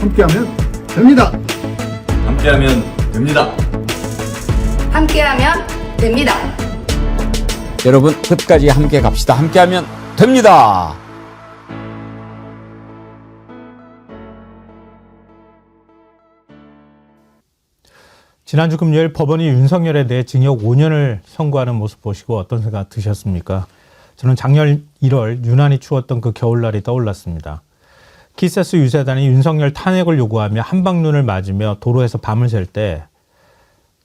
함께하면 됩니다. 함께하면 됩니다. 함께하면 됩니다. 여러분 끝까지 함께 갑시다. 함께하면 됩니다. 지난주 금요일 법원이 윤석열에 대해 징역 5년을 선고하는 모습 보시고 어떤 생각 드셨습니까? 저는 작년 1월 유난히 추웠던 그 겨울날이 떠올랐습니다. 키세스 유세단이 윤석열 탄핵을 요구하며 한방눈을 맞으며 도로에서 밤을 샐 때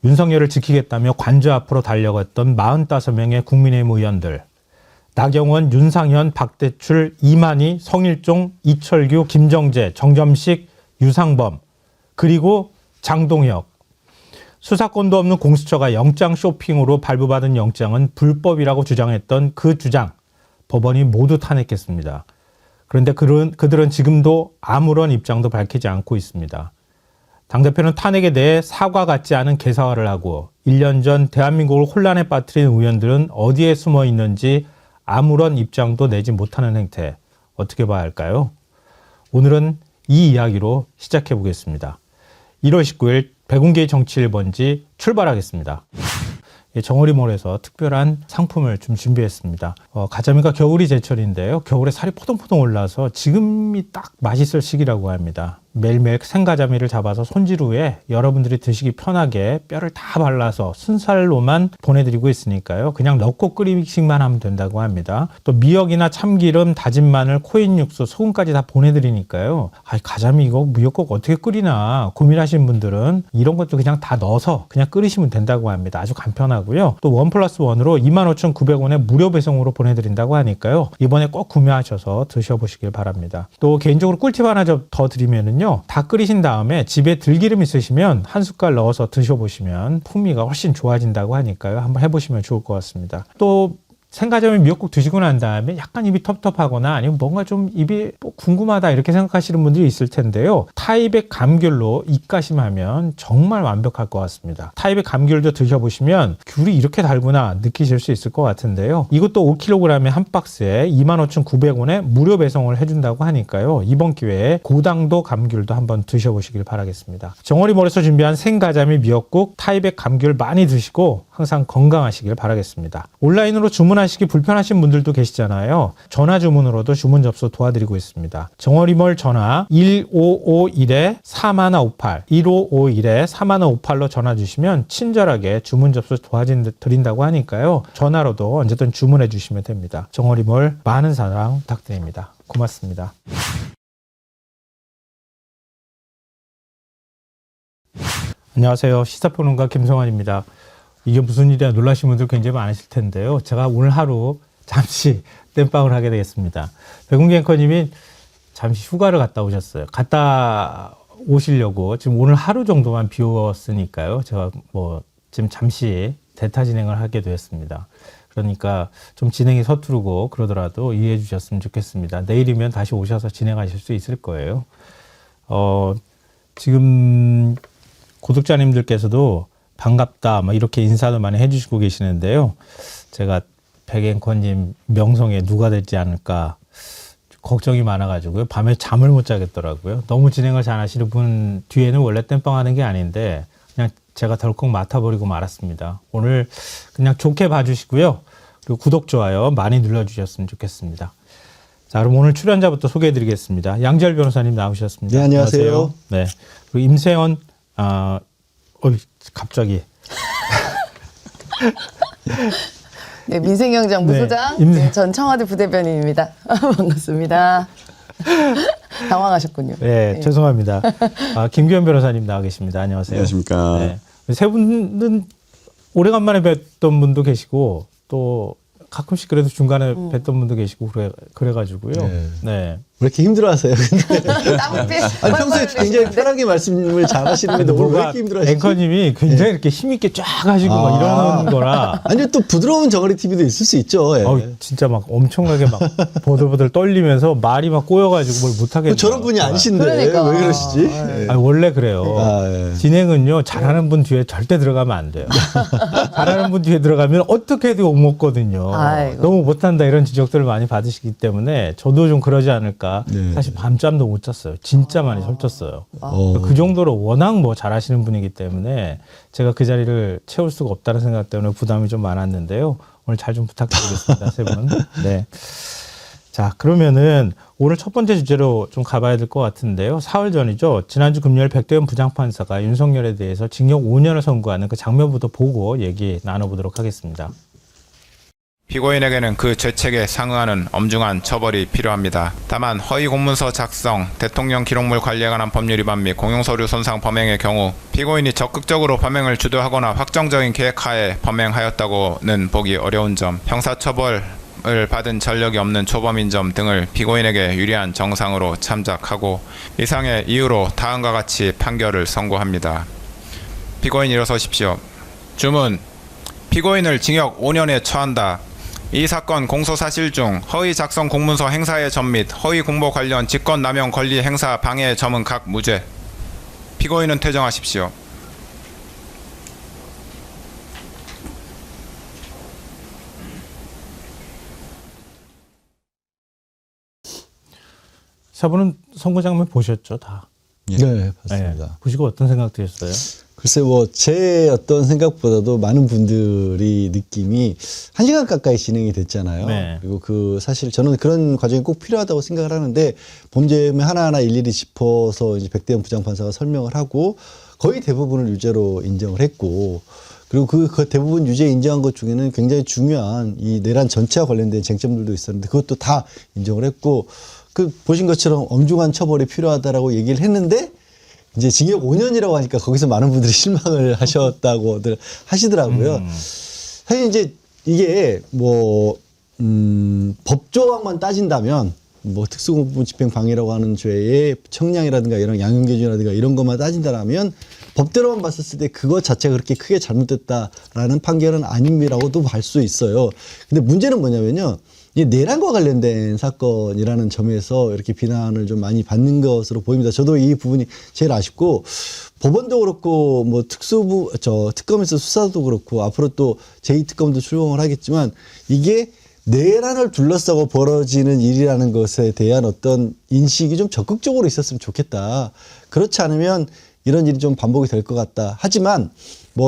윤석열을 지키겠다며 관저 앞으로 달려갔던 45명의 국민의힘 의원들, 나경원, 윤상현, 박대출, 이만희, 성일종, 이철규, 김정재, 정점식, 유상범, 그리고 장동혁. 수사권도 없는 공수처가 영장 쇼핑으로 발부받은 영장은 불법이라고 주장했던 그 주장, 법원이 모두 탄핵했습니다. 그런데 그들은 지금도 아무런 입장도 밝히지 않고 있습니다. 당대표는 탄핵에 대해 사과 같지 않은 개사화를 하고 1년 전 대한민국을 혼란에 빠뜨린 의원들은 어디에 숨어 있는지 아무런 입장도 내지 못하는 행태, 어떻게 봐야 할까요? 오늘은 이 이야기로 시작해 보겠습니다. 1월 19일 백운기의 정치 1번지 출발하겠습니다. 정어리몰에서 특별한 상품을 좀 준비했습니다. 가자미가 겨울이 제철인데요. 겨울에 살이 포동포동 올라서 지금이 딱 맛있을 시기라고 합니다. 매일매일 생가자미를 잡아서 손질 후에 여러분들이 드시기 편하게 뼈를 다 발라서 순살로만 보내드리고 있으니까요. 그냥 넣고 끓이기만 하면 된다고 합니다. 또 미역이나 참기름, 다진 마늘, 코인 육수, 소금까지 다 보내드리니까요. 가자미 이거 미역국 어떻게 끓이나 고민하시는 분들은 이런 것도 그냥 다 넣어서 그냥 끓이시면 된다고 합니다. 아주 간편하고요. 또 1+1으로 25,900원에 무료 배송으로 보내드린다고 하니까요. 이번에 꼭 구매하셔서 드셔보시길 바랍니다. 또 개인적으로 꿀팁 하나 더 드리면은요. 다 끓이신 다음에 집에 들기름 있으시면 한 숟갈 넣어서 드셔보시면 풍미가 훨씬 좋아진다고 하니까요. 한번 해보시면 좋을 것 같습니다. 또 생가자미 미역국 드시고 난 다음에 약간 입이 텁텁하거나 아니면 뭔가 좀 입이 궁금하다 이렇게 생각하시는 분들이 있을 텐데요. 타이백 감귤로 입가심하면 정말 완벽할 것 같습니다. 타이백 감귤도 드셔보시면 귤이 이렇게 달구나 느끼실 수 있을 것 같은데요. 이것도 5kg에 한 박스에 25,900원에 무료 배송을 해준다고 하니까요. 이번 기회에 고당도 감귤도 한번 드셔보시길 바라겠습니다. 정어리몰에서 준비한 생가자미 미역국, 타이백 감귤 많이 드시고 항상 건강하시길 바라겠습니다. 온라인으로 주문하시기 불편하신 분들도 계시잖아요. 전화 주문으로도 주문 접수 도와드리고 있습니다. 정어리몰 전화 1551-4158, 1551-4158로 전화 주시면 친절하게 주문 접수 도와드린다고 하니까요. 전화로도 언제든 주문해 주시면 됩니다. 정어리몰 많은 사랑 부탁드립니다. 고맙습니다. 안녕하세요. 시사평론가 김성환입니다. 이게 무슨 일이야 놀라신 분들 굉장히 많으실 텐데요. 제가 오늘 하루 잠시 땜빵을 하게 되겠습니다. 백운기 앵커님이 잠시 휴가를 갔다 오셨어요. 갔다 오시려고 지금 오늘 하루 정도만 비웠으니까요. 제가 지금 잠시 대타 진행을 하게 되었습니다. 그러니까 좀 진행이 서투르고 그러더라도 이해해 주셨으면 좋겠습니다. 내일이면 다시 오셔서 진행하실 수 있을 거예요. 지금 구독자님들께서도 반갑다 이렇게 인사도 많이 해주시고 계시는데요. 제가 백 앵커님 명성에 누가 될지 않을까 걱정이 많아가지고요. 밤에 잠을 못 자겠더라고요. 너무 진행을 잘 하시는 분 뒤에는 원래 땜빵하는 게 아닌데 그냥 제가 덜컥 맡아버리고 말았습니다. 오늘 그냥 좋게 봐주시고요. 그리고 구독, 좋아요 많이 눌러주셨으면 좋겠습니다. 자, 그럼 오늘 출연자부터 소개해드리겠습니다. 양지열 변호사님 나오셨습니다. 네, 안녕하세요. 네, 그리고 임세원 갑자기. 네, 민생경제정부 네, 소장 전 청와대 부대변인입니다. 반갑습니다. 당황하셨군요. 네, 죄송합니다. 김규현 변호사님 나와 계십니다. 안녕하세요. 안녕하십니까. 네. 세 분은 오래간만에 뵀던 분도 계시고 또 가끔씩 그래도 중간에 뵀던 분도 계시고 그래가지고요. 네. 왜 이렇게 힘들어하세요? 땀을 아니, 평소에 굉장히 편하게 말씀을 잘 하시는데 오늘 왜 이렇게 힘들어하시지? 앵커님이 굉장히 이렇게 힘있게 쫙 하시고 막 이러는 거라. 아니 또 부드러운 정어리 TV도 있을 수 있죠. 예. 진짜 막 엄청나게 막 보들보들 떨리면서 말이 막 꼬여가지고 뭘 못하겠어요. 저런 분이 아니신데 그러니까. 왜 그러시지? 원래 그래요. 예. 진행은요 잘하는 분 뒤에 절대 들어가면 안 돼요. 잘하는 분 뒤에 들어가면 어떻게 해도 욕 먹거든요. 아이고. 너무 못한다 이런 지적들을 많이 받으시기 때문에 저도 좀 그러지 않을까 보니까 네. 사실 밤잠도 못 잤어요. 진짜 많이 설쳤어요. 어. 그 정도로 워낙 뭐 잘하시는 분이기 때문에 제가 그 자리를 채울 수가 없다는 생각 때문에 부담이 좀 많았는데요. 오늘 잘 좀 부탁드리겠습니다. 세 분. 네. 자, 그러면은 오늘 첫 번째 주제로 좀 가봐야 될 것 같은데요. 사흘 전이죠. 지난주 금요일 백대현 부장판사가 윤석열에 대해서 징역 5년을 선고하는 그 장면부터 보고 얘기 나눠보도록 하겠습니다. 피고인에게는 그 죄책에 상응하는 엄중한 처벌이 필요합니다. 다만 허위 공문서 작성, 대통령 기록물 관리에 관한 법률 위반 및 공용서류 손상 범행의 경우 피고인이 적극적으로 범행을 주도하거나 확정적인 계획하에 범행하였다고는 보기 어려운 점, 형사처벌 을 받은 전력이 없는 초범인 점 등을 피고인에게 유리한 정상으로 참작하고 이상의 이유로 다음과 같이 판결을 선고합니다. 피고인 일어서십시오. 주문. 피고인을 징역 5년에 처한다. 이 사건 공소사실 중 허위 작성 공문서 행사의 점 및 허위 공모 관련 직권남용 권리 행사 방해의 점은 각 무죄. 피고인은 퇴정하십시오. 세 분은 선고 장면 보셨죠, 다? 네, 봤습니다. 네. 보시고 어떤 생각 드셨어요? 글쎄 제 어떤 생각보다도 많은 분들이 느낌이 1시간 가까이 진행이 됐잖아요. 네. 그리고 사실 저는 그런 과정이 꼭 필요하다고 생각을 하는데 범죄면 하나하나 일일이 짚어서 이제 백대현 부장판사가 설명을 하고 거의 대부분을 유죄로 인정을 했고 그리고 그 대부분 유죄 인정한 것 중에는 굉장히 중요한 이 내란 전체와 관련된 쟁점들도 있었는데 그것도 다 인정을 했고 보신 것처럼 엄중한 처벌이 필요하다라고 얘기를 했는데 이제 징역 5년이라고 하니까 거기서 많은 분들이 실망을 하셨다고들 하시더라고요. 사실 이제 이게 법조항만 따진다면 특수공무원 집행방해라고 하는 죄의 청량이라든가 이런 양형기준이라든가 이런 것만 따진다면 법대로만 봤을 때 그것 자체가 그렇게 크게 잘못됐다라는 판결은 아님이라고도 할 수 있어요. 근데 문제는 뭐냐면요. 이 내란과 관련된 사건이라는 점에서 이렇게 비난을 좀 많이 받는 것으로 보입니다. 저도 이 부분이 제일 아쉽고 법원도 그렇고 특검에서 수사도 그렇고 앞으로 또 제2특검도 출범을 하겠지만 이게 내란을 둘러싸고 벌어지는 일이라는 것에 대한 어떤 인식이 좀 적극적으로 있었으면 좋겠다. 그렇지 않으면 이런 일이 좀 반복이 될 것 같다. 하지만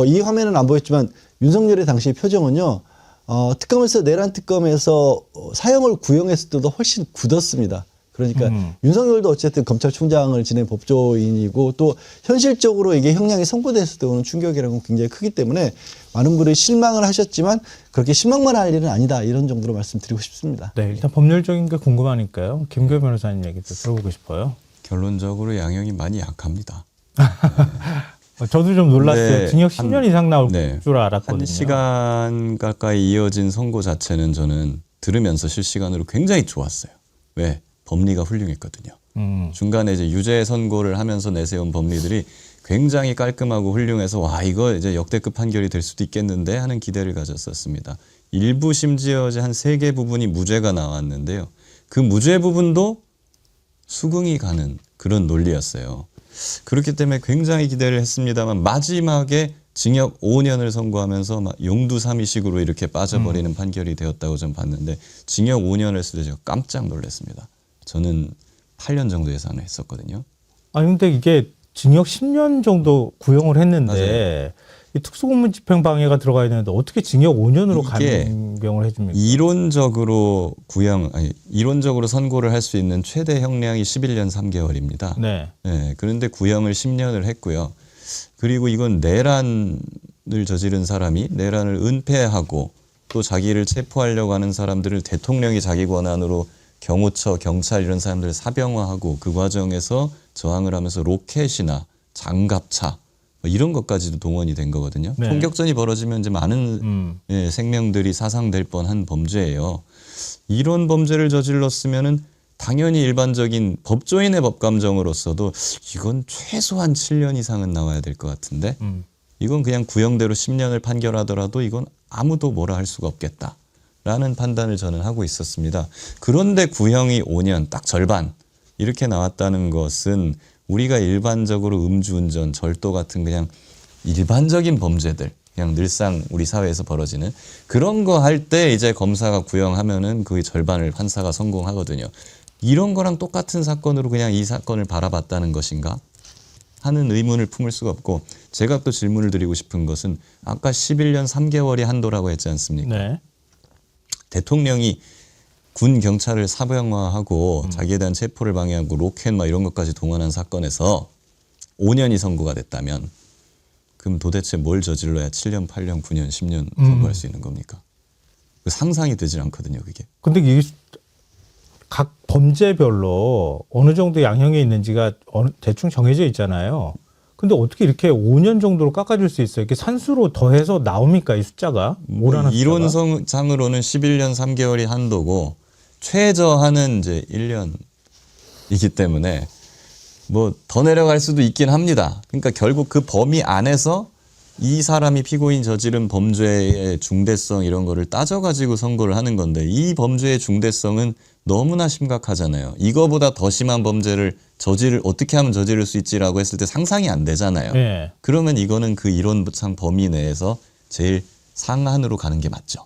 이 화면은 안 보였지만 윤석열의 당시 표정은요. 특검에서 내란 특검에서 사형을 구형했을 때도 훨씬 굳었습니다. 그러니까 윤석열도 어쨌든 검찰총장을 지낸 법조인이고 또 현실적으로 이게 형량이 선고됐을 때 오는 충격이라는 건 굉장히 크기 때문에 많은 분들이 실망을 하셨지만 그렇게 실망만 할 일은 아니다. 이런 정도로 말씀드리고 싶습니다. 네, 일단 법률적인 게 궁금하니까요. 김교희 변호사님 얘기도 들어보고 싶어요. 결론적으로 양형이 많이 약합니다. 저도 좀 놀랐어요. 네, 징역 10년 이상 나올 줄 알았거든요. 1시간 가까이 이어진 선고 자체는 저는 들으면서 실시간으로 굉장히 좋았어요. 왜? 법리가 훌륭했거든요. 중간에 이제 유죄 선고를 하면서 내세운 법리들이 굉장히 깔끔하고 훌륭해서 와 이거 이제 역대급 판결이 될 수도 있겠는데 하는 기대를 가졌었습니다. 일부 심지어 이제 한 3개 부분이 무죄가 나왔는데요. 그 무죄 부분도 수긍이 가는 그런 논리였어요. 그렇기 때문에 굉장히 기대를 했습니다만 마지막에 징역 5년을 선고하면서 막 용두사미식으로 이렇게 빠져버리는 판결이 되었다고 좀 봤는데 징역 5년을 했을 때 제가 깜짝 놀랐습니다. 저는 8년 정도 예상을 했었거든요. 아니 근데 이게 징역 10년 정도 구형을 했는데 이 특수공무원 집행방해가 들어가 있는데 어떻게 징역 5년으로 감경을 해줍니까? 이론적으로 이론적으로 선고를 할 수 있는 최대 형량이 11년 3개월입니다. 네. 네. 그런데 구형을 10년을 했고요. 그리고 이건 내란을 저지른 사람이 내란을 은폐하고 또 자기를 체포하려고 하는 사람들을 대통령이 자기 권한으로 경호처, 경찰 이런 사람들을 사병화하고 그 과정에서 저항을 하면서 로켓이나 장갑차 이런 것까지도 동원이 된 거거든요. 네. 총격전이 벌어지면 이제 많은 생명들이 사상될 뻔한 범죄예요. 이런 범죄를 저질렀으면은 당연히 일반적인 법조인의 법감정으로서도 이건 최소한 7년 이상은 나와야 될 것 같은데 이건 그냥 구형대로 10년을 판결하더라도 이건 아무도 뭐라 할 수가 없겠다라는 판단을 저는 하고 있었습니다. 그런데 구형이 5년 딱 절반 이렇게 나왔다는 것은 우리가 일반적으로 음주운전, 절도 같은 그냥 일반적인 범죄들 그냥 늘상 우리 사회에서 벌어지는 그런 거 할 때 이제 검사가 구형하면은 그 절반을 판사가 성공하거든요. 이런 거랑 똑같은 사건으로 그냥 이 사건을 바라봤다는 것인가 하는 의문을 품을 수가 없고, 제가 또 질문을 드리고 싶은 것은 아까 11년 3개월이 한도라고 했지 않습니까? 네. 대통령이 군 경찰을 사병화하고 자기에 대한 체포를 방해하고 로켓 막 이런 것까지 동원한 사건에서 5년이 선고가 됐다면, 그럼 도대체 뭘 저질러야 7년, 8년, 9년, 10년 선고할 수 있는 겁니까? 상상이 되질 않거든요, 그게. 근데 이게 각 범죄별로 어느 정도 양형이 있는지가 대충 정해져 있잖아요. 근데 어떻게 이렇게 5년 정도로 깎아줄 수 있어요? 이렇게 산수로 더해서 나옵니까, 이 숫자가? 오라는 숫자가? 이론상으로는 11년 3개월이 한도고 최저한은 이제 1년이기 때문에 뭐 더 내려갈 수도 있긴 합니다. 그러니까 결국 그 범위 안에서 이 사람이 피고인 저지른 범죄의 중대성 이런 거를 따져가지고 선고를 하는 건데, 이 범죄의 중대성은 너무나 심각하잖아요. 이거보다 더 심한 범죄를 어떻게 하면 저지를 수 있지라고 했을 때 상상이 안 되잖아요. 네. 그러면 이거는 그 이론상 범위 내에서 제일 상한으로 가는 게 맞죠.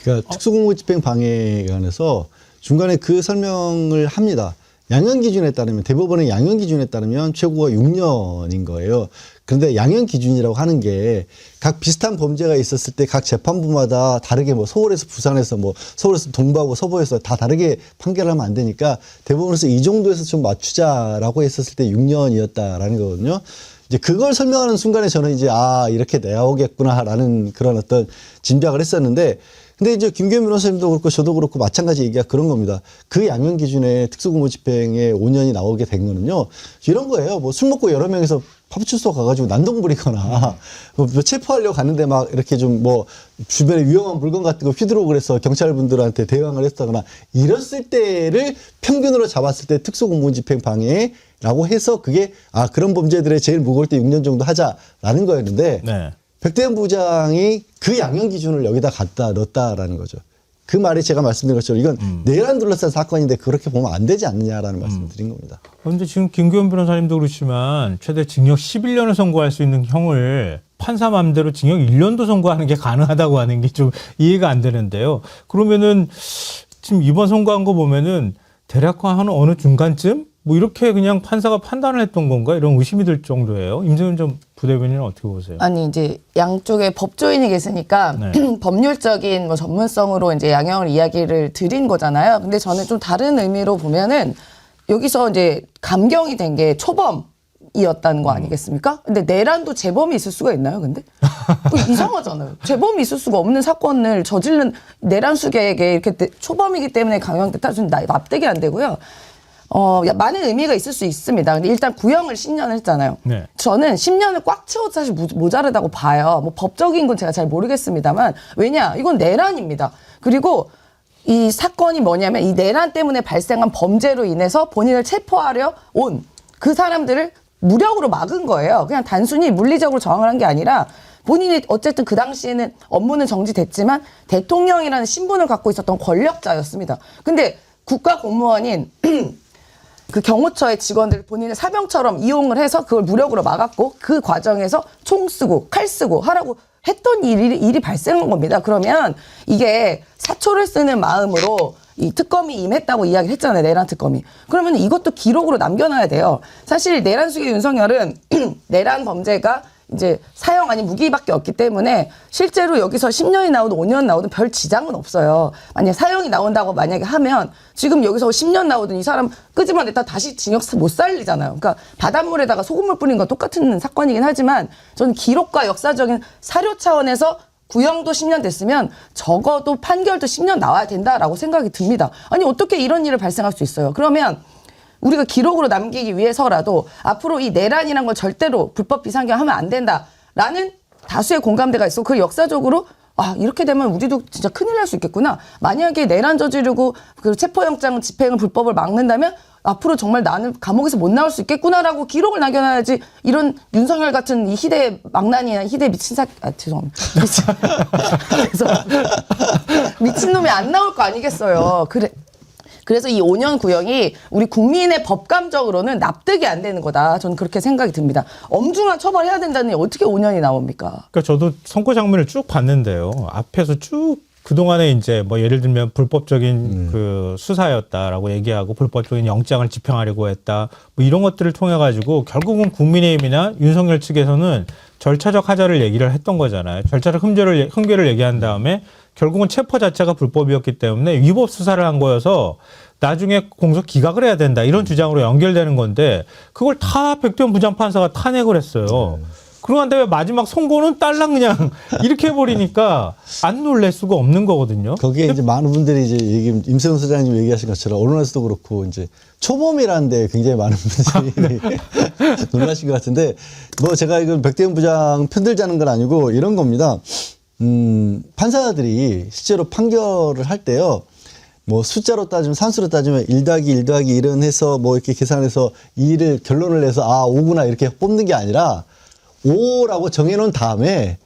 그러니까 특수공무집행 방해에 관해서 중간에 그 설명을 합니다. 양형 기준에 따르면, 대법원의 양형 기준에 따르면 최고가 6년인 거예요. 그런데 양형 기준이라고 하는 게 각 비슷한 범죄가 있었을 때 각 재판부마다 다르게, 뭐 서울에서 부산에서, 뭐 서울에서 동부하고 서부에서 다 다르게 판결하면 안 되니까 대법원에서 이 정도에서 좀 맞추자라고 했었을 때 6년이었다라는 거거든요. 이제 그걸 설명하는 순간에 저는 이제 이렇게 나오겠구나라는 그런 어떤 짐작을 했었는데, 근데 이제 김규현 변호사님도 그렇고 저도 그렇고 마찬가지 얘기가 그런 겁니다. 그 양형 기준에 특수공무집행에 5년이 나오게 된 거는요, 이런 거예요. 뭐 술 먹고 여러 명이서 파브출소 가가지고 난동 부리거나, 뭐 체포하려고 갔는데 막 이렇게 좀 뭐 주변에 위험한 물건 같은 거 휘두르고 그래서 경찰분들한테 대응을 했다거나, 이랬을 때를 평균으로 잡았을 때 특수공무집행 방해라고 해서 그게 그런 범죄들에 제일 무거울 때 6년 정도 하자라는 거였는데, 네. 백대현 부장이 그 양형 기준을 여기다 갖다 넣었다라는 거죠. 그 말이 제가 말씀드린 것처럼 이건 내란 둘러싼 사건인데 그렇게 보면 안 되지 않느냐라는 말씀을 드린 겁니다. 그런데 지금 김규현 변호사님도 그렇지만 최대 징역 11년을 선고할 수 있는 형을 판사 마음대로 징역 1년도 선고하는 게 가능하다고 하는 게 좀 이해가 안 되는데요. 그러면은 지금 이번 선고한 거 보면은 대략 한 어느 중간쯤 뭐 이렇게 그냥 판사가 판단을 했던 건가, 이런 의심이 들 정도예요. 임세훈 전 부대변인은 어떻게 보세요? 아니, 이제 양쪽에 법조인이 계시니까 네. 법률적인 뭐 전문성으로 이제 양형을 이야기를 드린 거잖아요. 근데 저는 좀 다른 의미로 보면은 여기서 이제 감경이 된 게 초범이었다는 거 아니겠습니까? 근데 내란도 재범이 있을 수가 있나요, 근데? 이상하잖아요. 재범이 있을 수가 없는 사건을 저지른 내란 수객에게 이렇게 초범이기 때문에 강형됐다. 좀 납득이 안 되고요. 많은 의미가 있을 수 있습니다. 근데 일단 구형을 10년을 했잖아요. 네. 저는 10년을 꽉 채워도 사실 모자르다고 봐요. 뭐 법적인 건 제가 잘 모르겠습니다만, 왜냐? 이건 내란입니다. 그리고 이 사건이 뭐냐면 이 내란 때문에 발생한 범죄로 인해서 본인을 체포하려 온 그 사람들을 무력으로 막은 거예요. 그냥 단순히 물리적으로 저항을 한 게 아니라 본인이 어쨌든 그 당시에는 업무는 정지됐지만 대통령이라는 신분을 갖고 있었던 권력자였습니다. 근데 국가 공무원인 그 경호처의 직원들 본인의 사병처럼 이용을 해서 그걸 무력으로 막았고, 그 과정에서 총 쓰고 칼 쓰고 하라고 했던 일이 발생한 겁니다. 그러면 이게 사초를 쓰는 마음으로 이 특검이 임했다고 이야기를 했잖아요. 내란 특검이. 그러면 이것도 기록으로 남겨놔야 돼요. 사실 내란 수기 윤석열은 내란 범죄가 이제 사형 아닌 무기밖에 없기 때문에 실제로 여기서 10년이 나오든 5년 나오든 별 지장은 없어요. 만약에 사형이 나온다고 만약에 하면 지금 여기서 10년 나오든 이 사람 끄집어냈다 다시 징역 못 살리잖아요. 그러니까 바닷물에다가 소금물 뿌린 거 똑같은 사건이긴 하지만 저는 기록과 역사적인 사료 차원에서 구형도 10년 됐으면 적어도 판결도 10년 나와야 된다라고 생각이 듭니다. 아니 어떻게 이런 일을 발생할 수 있어요? 그러면 우리가 기록으로 남기기 위해서라도 앞으로 이 내란이란 걸 절대로 불법 비상경하면 안 된다라는 다수의 공감대가 있어. 그 역사적으로 이렇게 되면 우리도 진짜 큰일 날 수 있겠구나. 만약에 내란 저지르고 그 체포영장 집행을 불법을 막는다면 앞으로 정말 나는 감옥에서 못 나올 수 있겠구나라고 기록을 남겨놔야지, 이런 윤석열 같은 이 희대 망나니나 희대 죄송합니다. 미친놈이 안 나올 거 아니겠어요. 그래서 이 5년 구형이 우리 국민의 법감적으로는 납득이 안 되는 거다. 저는 그렇게 생각이 듭니다. 엄중한 처벌해야 된다니 어떻게 5년이 나옵니까? 그러니까 저도 선고 장면을 쭉 봤는데요. 앞에서 쭉 그동안에 이제 뭐 예를 들면 불법적인 그 수사였다라고 얘기하고 불법적인 영장을 집행하려고 했다. 뭐 이런 것들을 통해 가지고 결국은 국민의힘이나 윤석열 측에서는 절차적 하자를 얘기를 했던 거잖아요. 절차적 흠결을 얘기한 다음에 결국은 체포 자체가 불법이었기 때문에 위법 수사를 한 거여서 나중에 공소 기각을 해야 된다. 이런 주장으로 연결되는 건데 그걸 다 백두현 부장판사가 탄핵을 했어요. 그런데 왜 마지막 선고는 딸랑 그냥 이렇게 해버리니까 안 놀랄 수가 없는 거거든요. 거기에 이제 많은 분들이 이제 임세훈 소장님 얘기하신 것처럼 언론에서도 그렇고 이제 초범이라는 데 굉장히 많은 분들이 놀라신 것 같은데 뭐 제가 이건 백대현 부장 편들자는 건 아니고 이런 겁니다. 판사들이 실제로 판결을 할 때요. 뭐 숫자로 따지면 산수로 따지면 1 더하기 1 더하기 1은 해서 뭐 이렇게 계산해서 2를 결론을 내서 아 5구나 이렇게 뽑는 게 아니라 5라고 정해놓은 다음에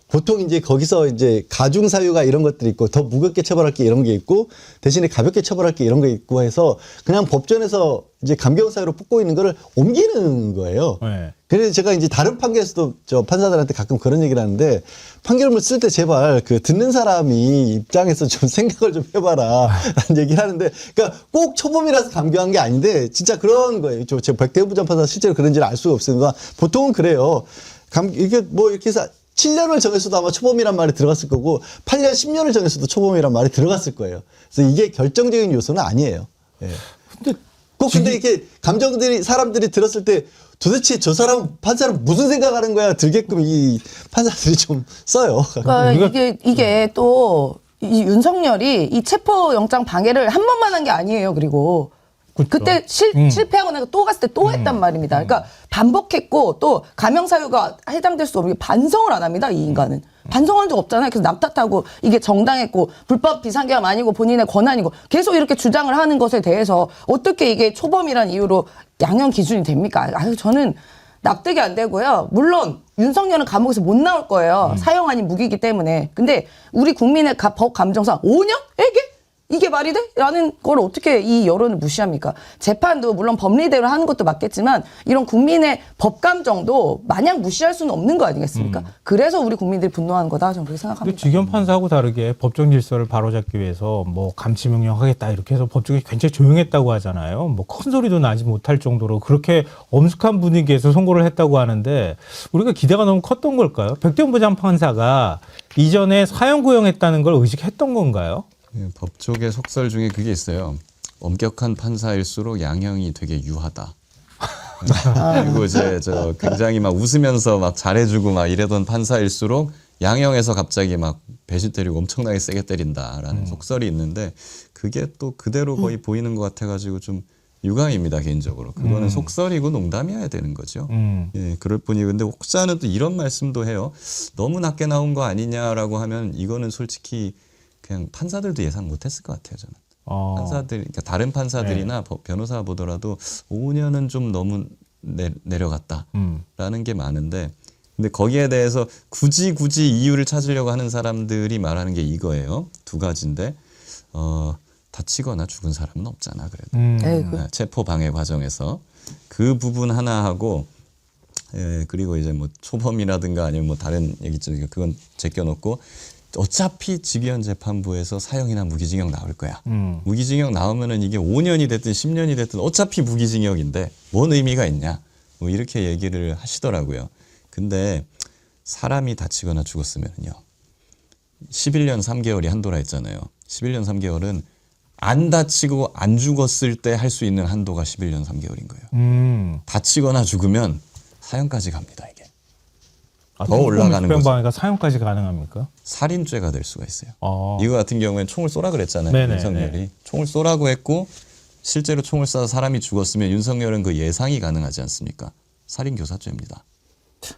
보통 이제 거기서 이제 가중 사유가 이런 것들이 있고 더 무겁게 처벌할 게 이런 게 있고 대신에 가볍게 처벌할 게 이런 게 있고 해서 그냥 법전에서 이제 감경 사유로 뽑고 있는 거를 옮기는 거예요. 네. 그래서 제가 이제 다른 판결에서도 저 판사들한테 가끔 그런 얘기를 하는데 판결문 쓸 때 제발 그 듣는 사람이 입장에서 좀 생각을 좀 해봐라 라는 얘기를 하는데 그러니까 꼭 초범이라서 감경한 게 아닌데 진짜 그런 거예요. 제가 백대현 부장판사 실제로 그런지를 알 수가 없으니까 보통은 그래요. 이게 뭐 이렇게 해서 7년을 정했어도 아마 초범이란 말이 들어갔을 거고 8년, 10년을 정했어도 초범이란 말이 들어갔을 거예요. 그래서 이게 결정적인 요소는 아니에요. 예. 근데 이렇게 감정들이 사람들이 들었을 때 도대체 저 사람 판사는 무슨 생각하는 거야 들게끔 이 판사들이 좀 써요. 그러니까 이게 또 이 윤석열이 이 체포영장 방해를 한 번만 한 게 아니에요. 그리고 그렇죠. 그때 실패하고 내가 또 갔을 때 또 했단 말입니다. 그러니까 반복했고 또 감형 사유가 해당될 수 없는 게 반성을 안 합니다. 이 인간은. 반성한 적 없잖아요. 그래서 남 탓하고 이게 정당했고 불법 비상계엄 아니고 본인의 권한이고 계속 이렇게 주장을 하는 것에 대해서 어떻게 이게 초범이란 이유로 양형 기준이 됩니까? 아유 저는 납득이 안 되고요. 물론 윤석열은 감옥에서 못 나올 거예요. 사형 아닌 무기이기 때문에. 근데 우리 국민의 법 감정상 5년? 이게 말이 돼? 라는 걸 어떻게 이 여론을 무시합니까? 재판도 물론 법리대로 하는 것도 맞겠지만 이런 국민의 법감정도 마냥 무시할 수는 없는 거 아니겠습니까? 그래서 우리 국민들이 분노하는 거다. 저는 그렇게 생각합니다. 직연 판사하고 다르게 법정 질서를 바로잡기 위해서 뭐 감치 명령하겠다 이렇게 해서 법정이 굉장히 조용했다고 하잖아요. 뭐 큰 소리도 나지 못할 정도로 그렇게 엄숙한 분위기에서 선고를 했다고 하는데 우리가 기대가 너무 컸던 걸까요? 백대현 부장 판사가 이전에 사형 구형했다는 걸 의식했던 건가요? 법조계 속설 중에 그게 있어요. 엄격한 판사일수록 양형이 되게 유하다. 그리고 이제 저 굉장히 막 웃으면서 막 잘해주고 막 이래던 판사일수록 양형에서 갑자기 막 배신 때리고 엄청나게 세게 때린다라는 속설이 있는데 그게 또 그대로 거의 보이는 것 같아가지고 좀 유감입니다 개인적으로. 그거는 속설이고 농담이어야 되는 거죠. 예, 그럴 뿐이고 근데 혹자는 또 이런 말씀도 해요. 너무 낮게 나온 거 아니냐라고 하면 이거는 솔직히 그냥 판사들도 예상 못했을 것 같아요 저는. 판사들, 그러니까 다른 판사들이나 변호사 보더라도 5년은 좀 너무 내려갔다라는 게 많은데, 근데 거기에 대해서 굳이 이유를 찾으려고 하는 사람들이 말하는 게 이거예요. 두 가지인데, 다치거나 죽은 사람은 없잖아 그래도. 체포 방해 과정에서 그 부분 하나 하고, 그리고 이제 뭐 초범이라든가 아니면 뭐 다른 얘기 있죠. 그건 제껴놓고. 어차피 직위원 재판부에서 사형이나 무기징역 나올 거야. 무기징역 나오면은 이게 5년이 됐든 10년이 됐든 어차피 무기징역인데 뭔 의미가 있냐. 뭐 이렇게 얘기를 하시더라고요. 근데 사람이 다치거나 죽었으면요. 11년 3개월이 한도라 했잖아요. 11년 3개월은 안 다치고 안 죽었을 때 할 수 있는 한도가 11년 3개월인 거예요. 다치거나 죽으면 사형까지 갑니다, 이게. 더 올라가는 거죠. 집행방해가 사형까지 가능합니까? 살인죄가 될 수가 있어요. 이거 같은 경우에는 총을 쏘라 그랬잖아요. 네네, 윤석열이. 네. 총을 쏘라고 했고 실제로 총을 쏴서 사람이 죽었으면 윤석열은 그 예상이 가능하지 않습니까? 살인교사죄입니다.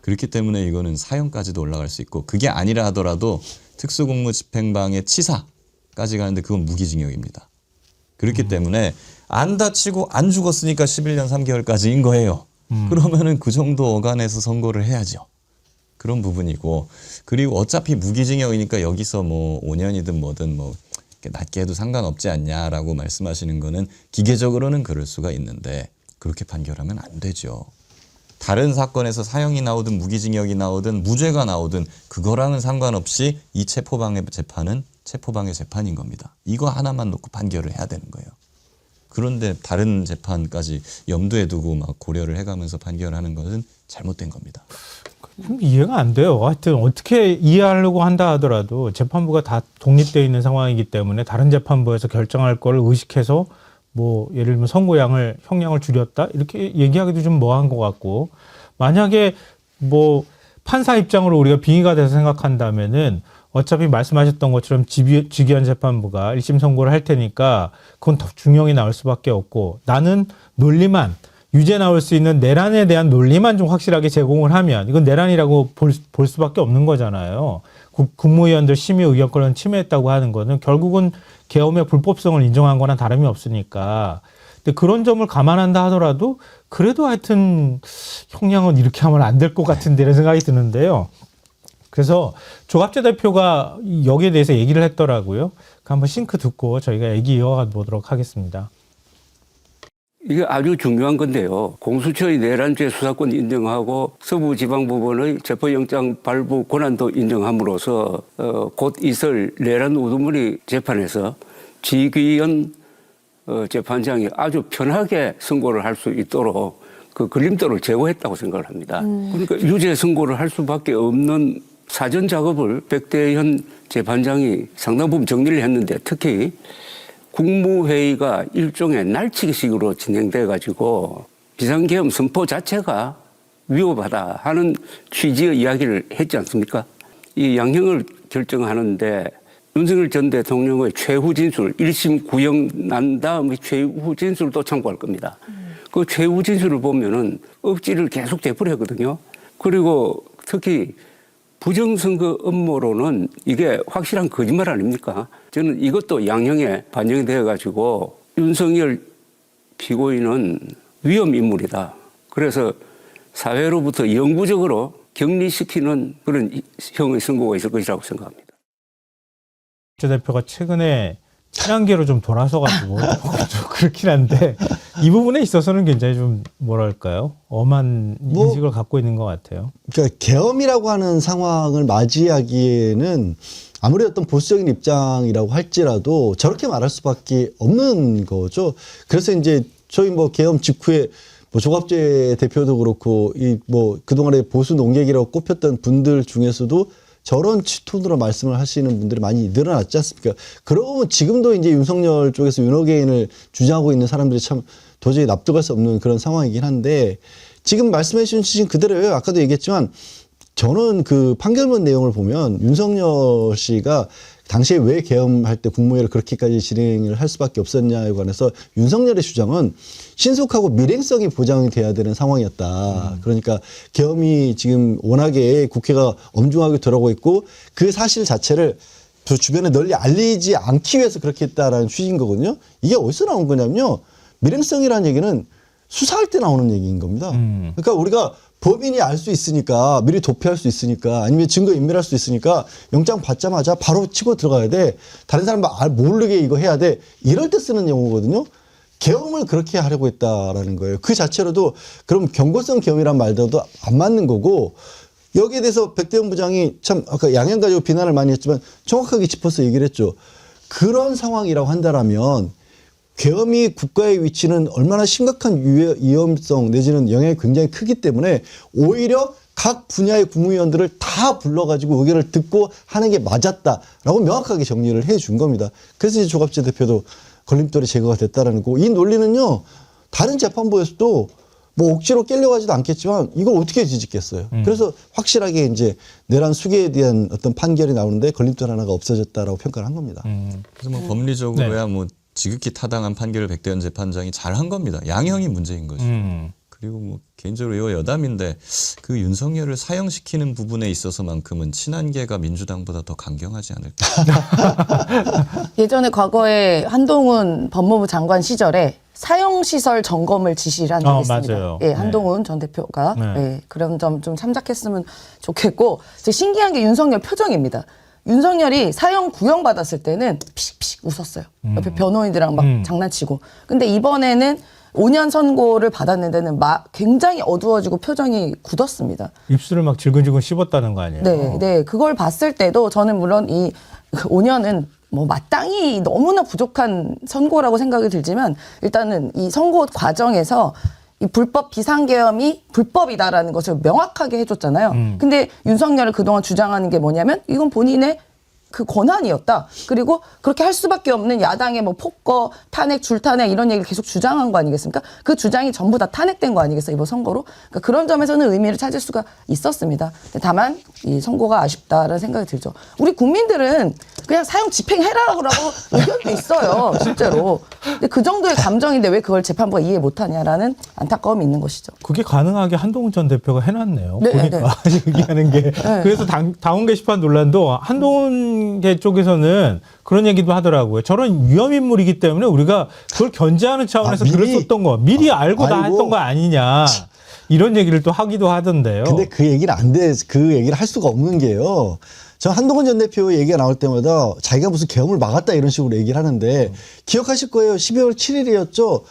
그렇기 때문에 이거는 사형까지도 올라갈 수 있고 그게 아니라 하더라도 특수공무집행방해 치사까지 가는데 그건 무기징역입니다. 그렇기 때문에 안 다치고 안 죽었으니까 11년 3개월까지인 거예요. 그러면은 그 정도 어간에서 선고를 해야죠. 그런 부분이고, 그리고 어차피 무기징역이니까 여기서 뭐 5년이든 뭐든 뭐 낮게 해도 상관없지 않냐라고 말씀하시는 거는 기계적으로는 그럴 수가 있는데 그렇게 판결하면 안 되죠. 다른 사건에서 사형이 나오든 무기징역이 나오든 무죄가 나오든 그거랑은 상관없이 이 체포방해 재판은 체포방해 재판인 겁니다. 이거 하나만 놓고 판결을 해야 되는 거예요. 그런데 다른 재판까지 염두에 두고 막 고려를 해가면서 판결하는 것은 잘못된 겁니다. 좀 이해가 안 돼요. 하여튼 어떻게 이해하려고 한다 하더라도 재판부가 다 독립되어 있는 상황이기 때문에 다른 재판부에서 결정할 걸 의식해서 뭐 예를 들면 선고량을 형량을 줄였다 이렇게 얘기하기도 좀 뭐한 것 같고, 만약에 뭐 판사 입장으로 우리가 빙의가 돼서 생각한다면은 어차피 말씀하셨던 것처럼 지기현 재판부가 1심 선고를 할 테니까 그건 더 중형이 나올 수밖에 없고, 나는 논리만 유죄 나올 수 있는 내란에 대한 논리만 좀 확실하게 제공을 하면 이건 내란이라고 볼 수밖에 없는 거잖아요. 국무위원들 심의 의결권을 침해했다고 하는 거는 결국은 계엄의 불법성을 인정한 거나 다름이 없으니까. 근데 그런 점을 감안한다 하더라도 그래도 하여튼 형량은 이렇게 하면 안 될 것 같은데 이런 생각이 드는데요. 그래서 조갑재 대표가 여기에 대해서 얘기를 했더라고요. 한번 싱크 듣고 저희가 얘기 이어가 보도록 하겠습니다. 이게 아주 중요한 건데요. 공수처의 내란죄 수사권 인정하고 서부지방법원의 체포영장 발부 권한도 인정함으로써 곧 있을 내란 우두머리 재판에서 지기현 재판장이 아주 편하게 선고를 할 수 있도록 그 걸림돌을 제거했다고 생각을 합니다. 그러니까 유죄 선고를 할 수밖에 없는 사전 작업을 백대현 재판장이 상당 부분 정리를 했는데, 특히 국무회의가 일종의 날치기식으로 진행돼 가지고 비상계엄 선포 자체가 위법하다 하는 취지의 이야기를 했지 않습니까? 이 양형을 결정하는데 윤석열 전 대통령의 최후 진술, 1심 구형 난 다음에 최후 진술도 참고할 겁니다. 그 최후 진술을 보면은 억지를 계속 되풀이 하거든요. 그리고 특히 부정선거 음모론은 이게 확실한 거짓말 아닙니까? 저는 이것도 양형에 반영이 되어가지고 윤석열 피고인은 위험 인물이다. 그래서 사회로부터 영구적으로 격리시키는 그런 형의 선고가 있을 것이라고 생각합니다. 조 대표가 최근에 친한계로 좀 돌아서가지고 좀 그렇긴 한데 이 부분에 있어서는 굉장히 좀 뭐랄까요, 엄한 인식을 갖고 있는 것 같아요. 그러니까 계엄이라고 하는 상황을 맞이하기에는 아무리 어떤 보수적인 입장이라고 할지라도 저렇게 말할 수밖에 없는 거죠. 그래서 이제 저희 뭐 계엄 직후에 뭐 조갑재 대표도 그렇고 이 뭐 그동안에 보수 농객이라고 꼽혔던 분들 중에서도 저런 톤으로 말씀을 하시는 분들이 많이 늘어났지 않습니까? 그러고 보면 지금도 이제 윤석열 쪽에서 윤호개인을 주장하고 있는 사람들이 참 도저히 납득할 수 없는 그런 상황이긴 한데, 지금 말씀해 주신 그대로예요. 아까도 얘기했지만 저는 그 판결문 내용을 보면 윤석열 씨가 당시에 왜 계엄할 때 국무회의를 그렇게까지 진행을 할 수밖에 없었냐에 관해서 윤석열의 주장은 신속하고 밀행성이 보장이 돼야 되는 상황이었다. 그러니까 계엄이 지금 워낙에 국회가 엄중하게 돌아가고 있고 그 사실 자체를 저 주변에 널리 알리지 않기 위해서 그렇게 했다라는 취지인 거거든요. 이게 어디서 나온 거냐면요. 밀행성이라는 얘기는 수사할 때 나오는 얘기인 겁니다. 그러니까 우리가 법인이 알 수 있으니까, 미리 도피할 수 있으니까, 아니면 증거 인멸할 수 있으니까 영장 받자마자 바로 치고 들어가야 돼. 다른 사람 모르게 이거 해야 돼. 이럴 때 쓰는 용어거든요. 계엄을 그렇게 하려고 했다라는 거예요. 그 자체로도 그럼 경고성 계엄이란 말도 안 맞는 거고, 여기에 대해서 백대현 부장이 참 아까 양형 가지고 비난을 많이 했지만 정확하게 짚어서 얘기를 했죠. 그런 상황이라고 한다라면 계엄이 국가의 위치는 얼마나 심각한 위험성 내지는 영향이 굉장히 크기 때문에 오히려 각 분야의 국무위원들을 다 불러가지고 의견을 듣고 하는 게 맞았다라고 명확하게 정리를 해준 겁니다. 그래서 이제 조갑재 대표도 걸림돌이 제거가 됐다라는 거. 이 논리는요, 다른 재판부에서도 뭐 억지로 깨려가지도 않겠지만 이걸 어떻게 뒤집겠어요. 그래서 확실하게 이제 내란 수계에 대한 어떤 판결이 나오는데 걸림돌 하나가 없어졌다라고 평가를 한 겁니다. 그래서 뭐 법리적으로야 뭐 지극히 타당한 판결을 백대현 재판장이 잘한 겁니다. 양형이 문제인 거죠. 그리고 뭐 개인적으로 이거 여담인데 그 윤석열을 사형시키는 부분에 있어서만큼은 친한계가 민주당보다 더 강경하지 않을까. 예전에 과거에 한동훈 법무부 장관 시절에 사형시설 점검을 지시를 한 적이 있습니다. 맞아요. 예, 한동훈 전 대표가 예, 그런 점 좀 참작했으면 좋겠고, 신기한 게 윤석열 표정입니다. 윤석열이 사형 구형 받았을 때는 피식피식 웃었어요. 옆에 변호인들이랑 막 장난치고. 근데 이번에는 5년 선고를 받았는 데는 굉장히 어두워지고 표정이 굳었습니다. 입술을 막 질근질근 씹었다는 거 아니에요? 네. 그걸 봤을 때도 저는 물론 이 5년은 뭐 마땅히 너무나 부족한 선고라고 생각이 들지만 일단은 이 선고 과정에서 이 불법 비상계엄이 불법이다라는 것을 명확하게 해줬잖아요. 근데 윤석열을 그동안 주장하는 게 뭐냐면 이건 본인의 그 권한이었다. 그리고 그렇게 할 수밖에 없는 야당의 뭐 폭거, 탄핵, 줄탄핵 이런 얘기를 계속 주장한 거 아니겠습니까? 그 주장이 전부 다 탄핵된 거 아니겠어요? 이번 선거로. 그러니까 그런 점에서는 의미를 찾을 수가 있었습니다. 다만 이 선고가 아쉽다라는 생각이 들죠. 우리 국민들은 그냥 사형 집행해라라고 의견도 있어요. 실제로. 근데 그 정도의 감정인데 왜 그걸 재판부가 이해 못하냐라는 안타까움이 있는 것이죠. 그게 가능하게 한동훈 전 대표가 해놨네요. 네, 보니까 얘기하는 게. 그래서 다운 게시판 논란도 한동훈 계 쪽에서는 그런 얘기도 하더라고요. 저런 위험인물이기 때문에 우리가 그걸 견제하는 차원에서 글을 썼던 거. 미리 알고 다 했던 거 아니냐. 이런 얘기를 또 하기도 하던데요. 근데 그 얘기를 그 얘기를 할 수가 없는 게요. 저 한동훈 전 대표 얘기가 나올 때마다 자기가 무슨 계엄을 막았다 이런 식으로 얘기를 하는데 기억하실 거예요. 12월 7일이었죠.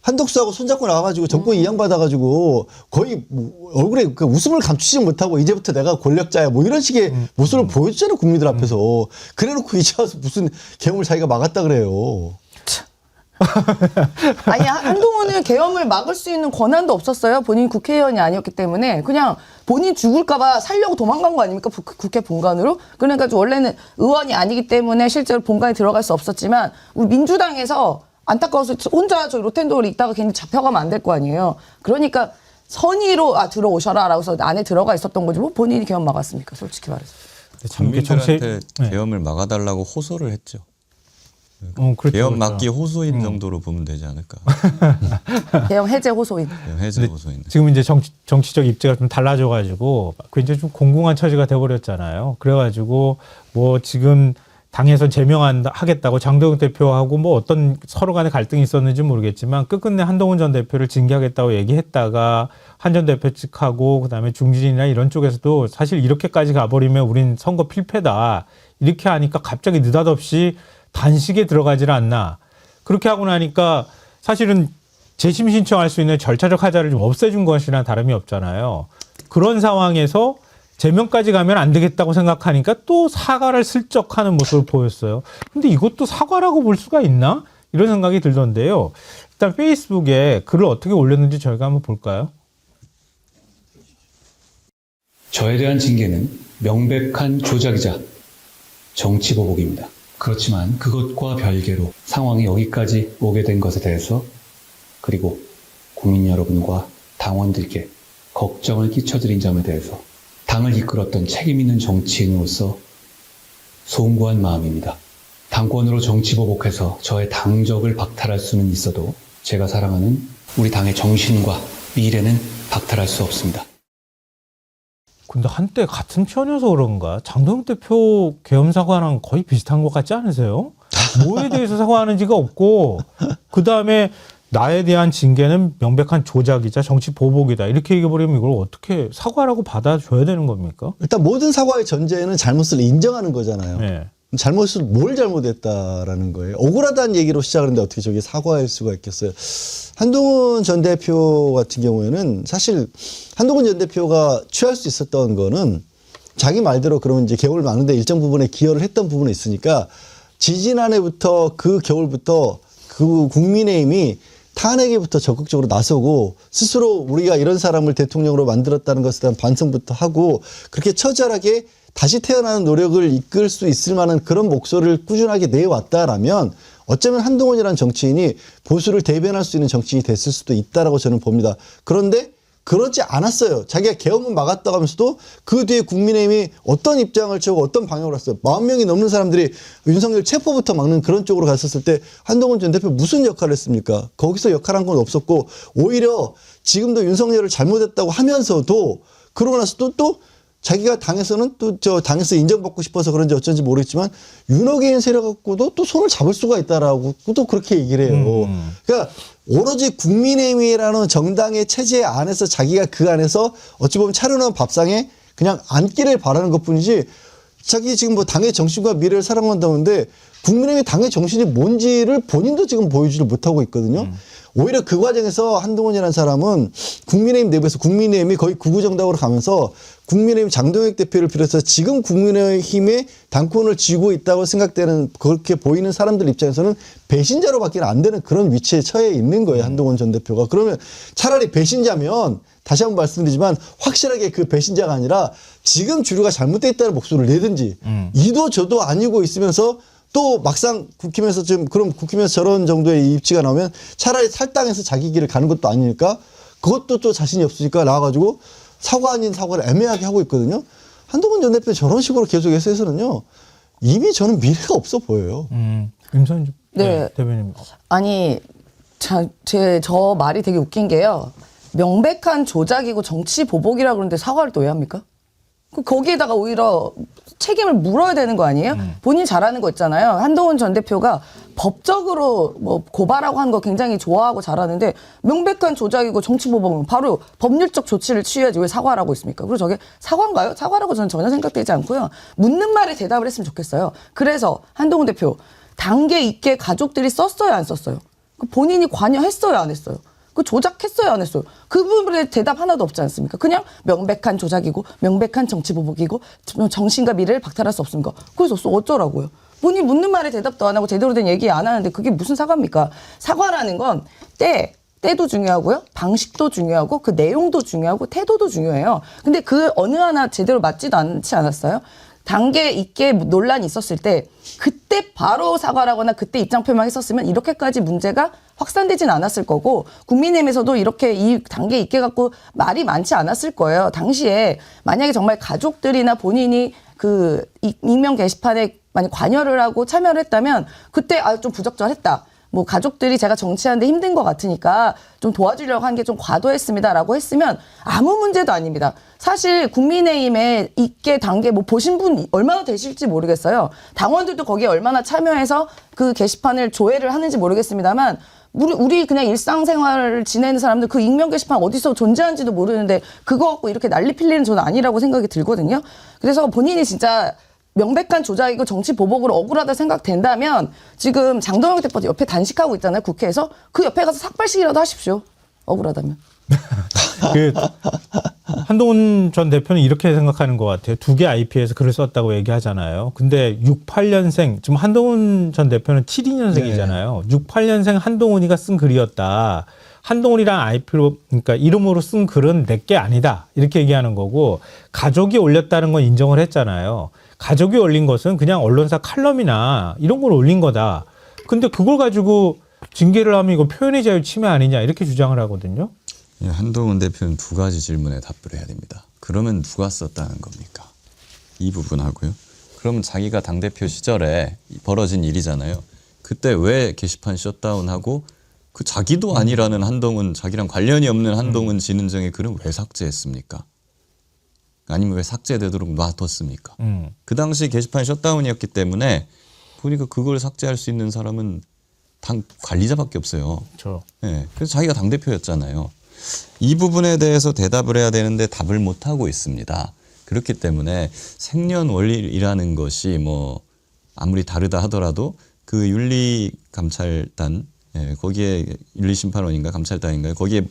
한덕수하고 손잡고 나와가지고 정권 이양받아가지고 거의 뭐 얼굴에 그 웃음을 감추지 못하고 이제부터 내가 권력자야 뭐 이런 식의 모습을 보여줬잖아요. 국민들 앞에서. 그래놓고 이제 와서 무슨 계엄을 자기가 막았다 그래요. 아니 한동훈은 계엄을 막을 수 있는 권한도 없었어요. 본인 국회의원이 아니었기 때문에 그냥 본인 죽을까 봐 살려고 도망간 거 아닙니까? 국회 본관으로. 그러니까 원래는 의원이 아니기 때문에 실제로 본관에 들어갈 수 없었지만 우리 민주당에서 안타까워서 혼자 저 로텐도어를 있다가 괜히 잡혀가면 안 될 거 아니에요. 그러니까 선의로 들어오셔라라고 해서 안에 들어가 있었던 거지 뭐 본인이 계엄 막았습니까? 솔직히 말해서. 국민들한테 계엄을 막아달라고 호소를 했죠. 그렇죠, 계엄 그렇죠. 막기 호소인 정도로 보면 되지 않을까. 계엄 해제 호소인. 해제 호소인. 지금 이제 정치적 입지가 좀 달라져가지고 굉장히 좀 공공한 처지가 돼버렸잖아요. 그래가지고 뭐 지금 당에서 제명하겠다고 장동혁 대표하고 뭐 어떤 서로 간에 갈등이 있었는지 모르겠지만 끝끝내 한동훈 전 대표를 징계하겠다고 얘기했다가 한 전 대표 측하고 그다음에 중진이나 이런 쪽에서도 사실 이렇게까지 가버리면 우린 선거 필패다. 이렇게 하니까 갑자기 느닷없이 단식에 들어가질 않나. 그렇게 하고 나니까 사실은 재심 신청할 수 있는 절차적 하자를 좀 없애준 것이나 다름이 없잖아요. 그런 상황에서 제명까지 가면 안 되겠다고 생각하니까 또 사과를 슬쩍 하는 모습을 보였어요. 근데 이것도 사과라고 볼 수가 있나? 이런 생각이 들던데요. 일단 페이스북에 글을 어떻게 올렸는지 저희가 한번 볼까요? 저에 대한 징계는 명백한 조작이자 정치보복입니다. 그렇지만 그것과 별개로 상황이 여기까지 오게 된 것에 대해서 그리고 국민 여러분과 당원들께 걱정을 끼쳐드린 점에 대해서 당을 이끌었던 책임 있는 정치인으로서 송구한 마음입니다. 당권으로 정치보복해서 저의 당적을 박탈할 수는 있어도 제가 사랑하는 우리 당의 정신과 미래는 박탈할 수 없습니다. 근데 한때 같은 편이어서 그런가 장동혁 대표 계엄 사과랑 거의 비슷한 것 같지 않으세요? 뭐에 대해서 사과하는지가 없고 그다음에 나에 대한 징계는 명백한 조작이자 정치 보복이다. 이렇게 얘기해버리면 이걸 어떻게 사과라고 받아줘야 되는 겁니까? 일단 모든 사과의 전제는 잘못을 인정하는 거잖아요. 네. 잘못을 뭘 잘못했다라는 거예요. 억울하다는 얘기로 시작하는데 어떻게 저게 사과할 수가 있겠어요. 한동훈 전 대표 같은 경우에는 사실 한동훈 전 대표가 취할 수 있었던 거는 자기 말대로 그러면 이제 개월 많은데 일정 부분에 기여를 했던 부분이 있으니까 지지난해부터 그 겨울부터 그 국민의힘이 탄핵에부터 적극적으로 나서고 스스로 우리가 이런 사람을 대통령으로 만들었다는 것에 대한 반성부터 하고 그렇게 처절하게 다시 태어나는 노력을 이끌 수 있을 만한 그런 목소리를 꾸준하게 내왔다라면 어쩌면 한동훈이라는 정치인이 보수를 대변할 수 있는 정치인이 됐을 수도 있다라고 저는 봅니다. 그런데 그러지 않았어요. 자기가 계엄은 막았다고 하면서도 그 뒤에 국민의힘이 어떤 입장을 채우고 어떤 방향으로 갔어요. 40명이 넘는 사람들이 윤석열 체포부터 막는 그런 쪽으로 갔었을 때 한동훈 전 대표 무슨 역할을 했습니까? 거기서 역할한 건 없었고 오히려 지금도 윤석열을 잘못했다고 하면서도 그러고 나서 또 자기가 당에서는 또 저 당에서 인정받고 싶어서 그런지 어쩐지 모르겠지만 윤호개인 세력 갖고도 또 손을 잡을 수가 있다라고 또 그렇게 얘기를 해요. 그러니까 오로지 국민의힘이라는 정당의 체제 안에서 자기가 그 안에서 어찌 보면 차려놓은 밥상에 그냥 앉기를 바라는 것뿐이지 자기 지금 뭐 당의 정신과 미래를 사랑한다는데 국민의힘의 당의 정신이 뭔지를 본인도 지금 보여주지 못하고 있거든요. 오히려 그 과정에서 한동훈이라는 사람은 국민의힘 내부에서 국민의힘이 거의 구구정당으로 가면서 국민의힘 장동혁 대표를 비롯해서 지금 국민의힘의 당권을 쥐고 있다고 생각되는 그렇게 보이는 사람들 입장에서는 배신자로밖에 안 되는 그런 위치에 처해 있는 거예요. 한동훈 전 대표가. 그러면 차라리 배신자면 다시 한번 말씀드리지만 확실하게 그 배신자가 아니라 지금 주류가 잘못되어 있다는 목소리를 내든지 이도 저도 아니고 있으면서 또 막상 국힘에서 지금 그럼 국힘에서 저런 정도의 입지가 나오면 차라리 탈당해서 자기 길을 가는 것도 아니니까 그것도 또 자신이 없으니까 나와가지고 사과 아닌 사과를 애매하게 하고 있거든요. 한동훈 전 대표 저런 식으로 계속해서 해서는요. 이미 저는 미래가 없어 보여요. 임선주 네. 대변인. 아니, 저 말이 되게 웃긴 게요. 명백한 조작이고 정치 보복이라 그러는데 사과를 또 왜 합니까? 거기에다가 오히려 책임을 물어야 되는 거 아니에요? 본인 잘하는 거 있잖아요. 한동훈 전 대표가 법적으로 뭐 고발하고 하는 거 굉장히 좋아하고 잘하는데 명백한 조작이고 정치 보복은 바로 법률적 조치를 취해야지 왜 사과를 하고 있습니까? 그리고 저게 사과인가요? 사과라고 저는 전혀 생각되지 않고요. 묻는 말에 대답을 했으면 좋겠어요. 그래서 한동훈 대표 단계 있게 가족들이 썼어요, 안 썼어요? 본인이 관여했어요, 안 했어요? 그 조작했어요, 안 했어요? 그 부분에 대답 하나도 없지 않습니까? 그냥 명백한 조작이고 명백한 정치 보복이고 정신과 미래를 박탈할 수 없습니까? 그래서 어쩌라고요? 본인 묻는 말에 대답도 안 하고 제대로 된 얘기 안 하는데 그게 무슨 사과입니까? 사과라는 건 때도 중요하고요. 방식도 중요하고 그 내용도 중요하고 태도도 중요해요. 근데 그 어느 하나 제대로 맞지도 않지 않았어요? 단계 있게 논란이 있었을 때 그때 바로 사과를 하거나 그때 입장 표명했었으면 이렇게까지 문제가 확산되진 않았을 거고 국민의힘에서도 이렇게 이 단계 있게 갖고 말이 많지 않았을 거예요. 당시에 만약에 정말 가족들이나 본인이 그 익명 게시판에 만약 관여를 하고 참여를 했다면 그때 좀 부적절했다. 뭐 가족들이 제가 정치하는데 힘든 것 같으니까 좀 도와주려고 한 게 좀 과도했습니다라고 했으면 아무 문제도 아닙니다. 사실 국민의힘에 있게 단계 뭐 보신 분 얼마나 되실지 모르겠어요. 당원들도 거기에 얼마나 참여해서 그 게시판을 조회를 하는지 모르겠습니다만 우리 그냥 일상생활을 지내는 사람들 그 익명 게시판 어디서 존재하는지도 모르는데 그거 갖고 이렇게 난리 필 일은 저는 아니라고 생각이 들거든요. 그래서 본인이 진짜 명백한 조작이고 정치 보복으로 억울하다 생각된다면 지금 장동혁 대표 옆에 단식하고 있잖아요. 국회에서. 그 옆에 가서 삭발식이라도 하십시오. 억울하다면. 그 한동훈 전 대표는 이렇게 생각하는 것 같아요. 2개 IP에서 글을 썼다고 얘기하잖아요. 근데 68년생, 지금 한동훈 전 대표는 72년생이잖아요. 68년생 한동훈이가 쓴 글이었다. 한동훈이랑 IP로, 그러니까 이름으로 쓴 글은 내게 아니다. 이렇게 얘기하는 거고, 가족이 올렸다는 건 인정을 했잖아요. 가족이 올린 것은 그냥 언론사 칼럼이나 이런 걸 올린 거다. 근데 그걸 가지고 징계를 하면 이거 표현의 자유 침해 아니냐 이렇게 주장을 하거든요. 예, 한동훈 대표는 2가지 질문에 답을 해야 됩니다. 그러면 누가 썼다는 겁니까? 이 부분하고요. 그러면 자기가 당대표 시절에 벌어진 일이잖아요. 그때 왜 게시판 셧다운하고 그 자기도 아니라는 한동훈, 자기랑 관련이 없는 한동훈 진은정의 글은 왜 삭제했습니까? 아니면 왜 삭제되도록 놔뒀습니까? 그 당시 게시판 셧다운이었기 때문에 보니까 그걸 삭제할 수 있는 사람은 당 관리자밖에 없어요. 그렇죠. 네, 그래서 자기가 당대표였잖아요. 이 부분에 대해서 대답을 해야 되는데 답을 못하고 있습니다. 그렇기 때문에 생년월일이라는 것이 뭐 아무리 다르다 하더라도 그 윤리감찰단, 거기에 윤리심판원인가 감찰단인가요? 거기에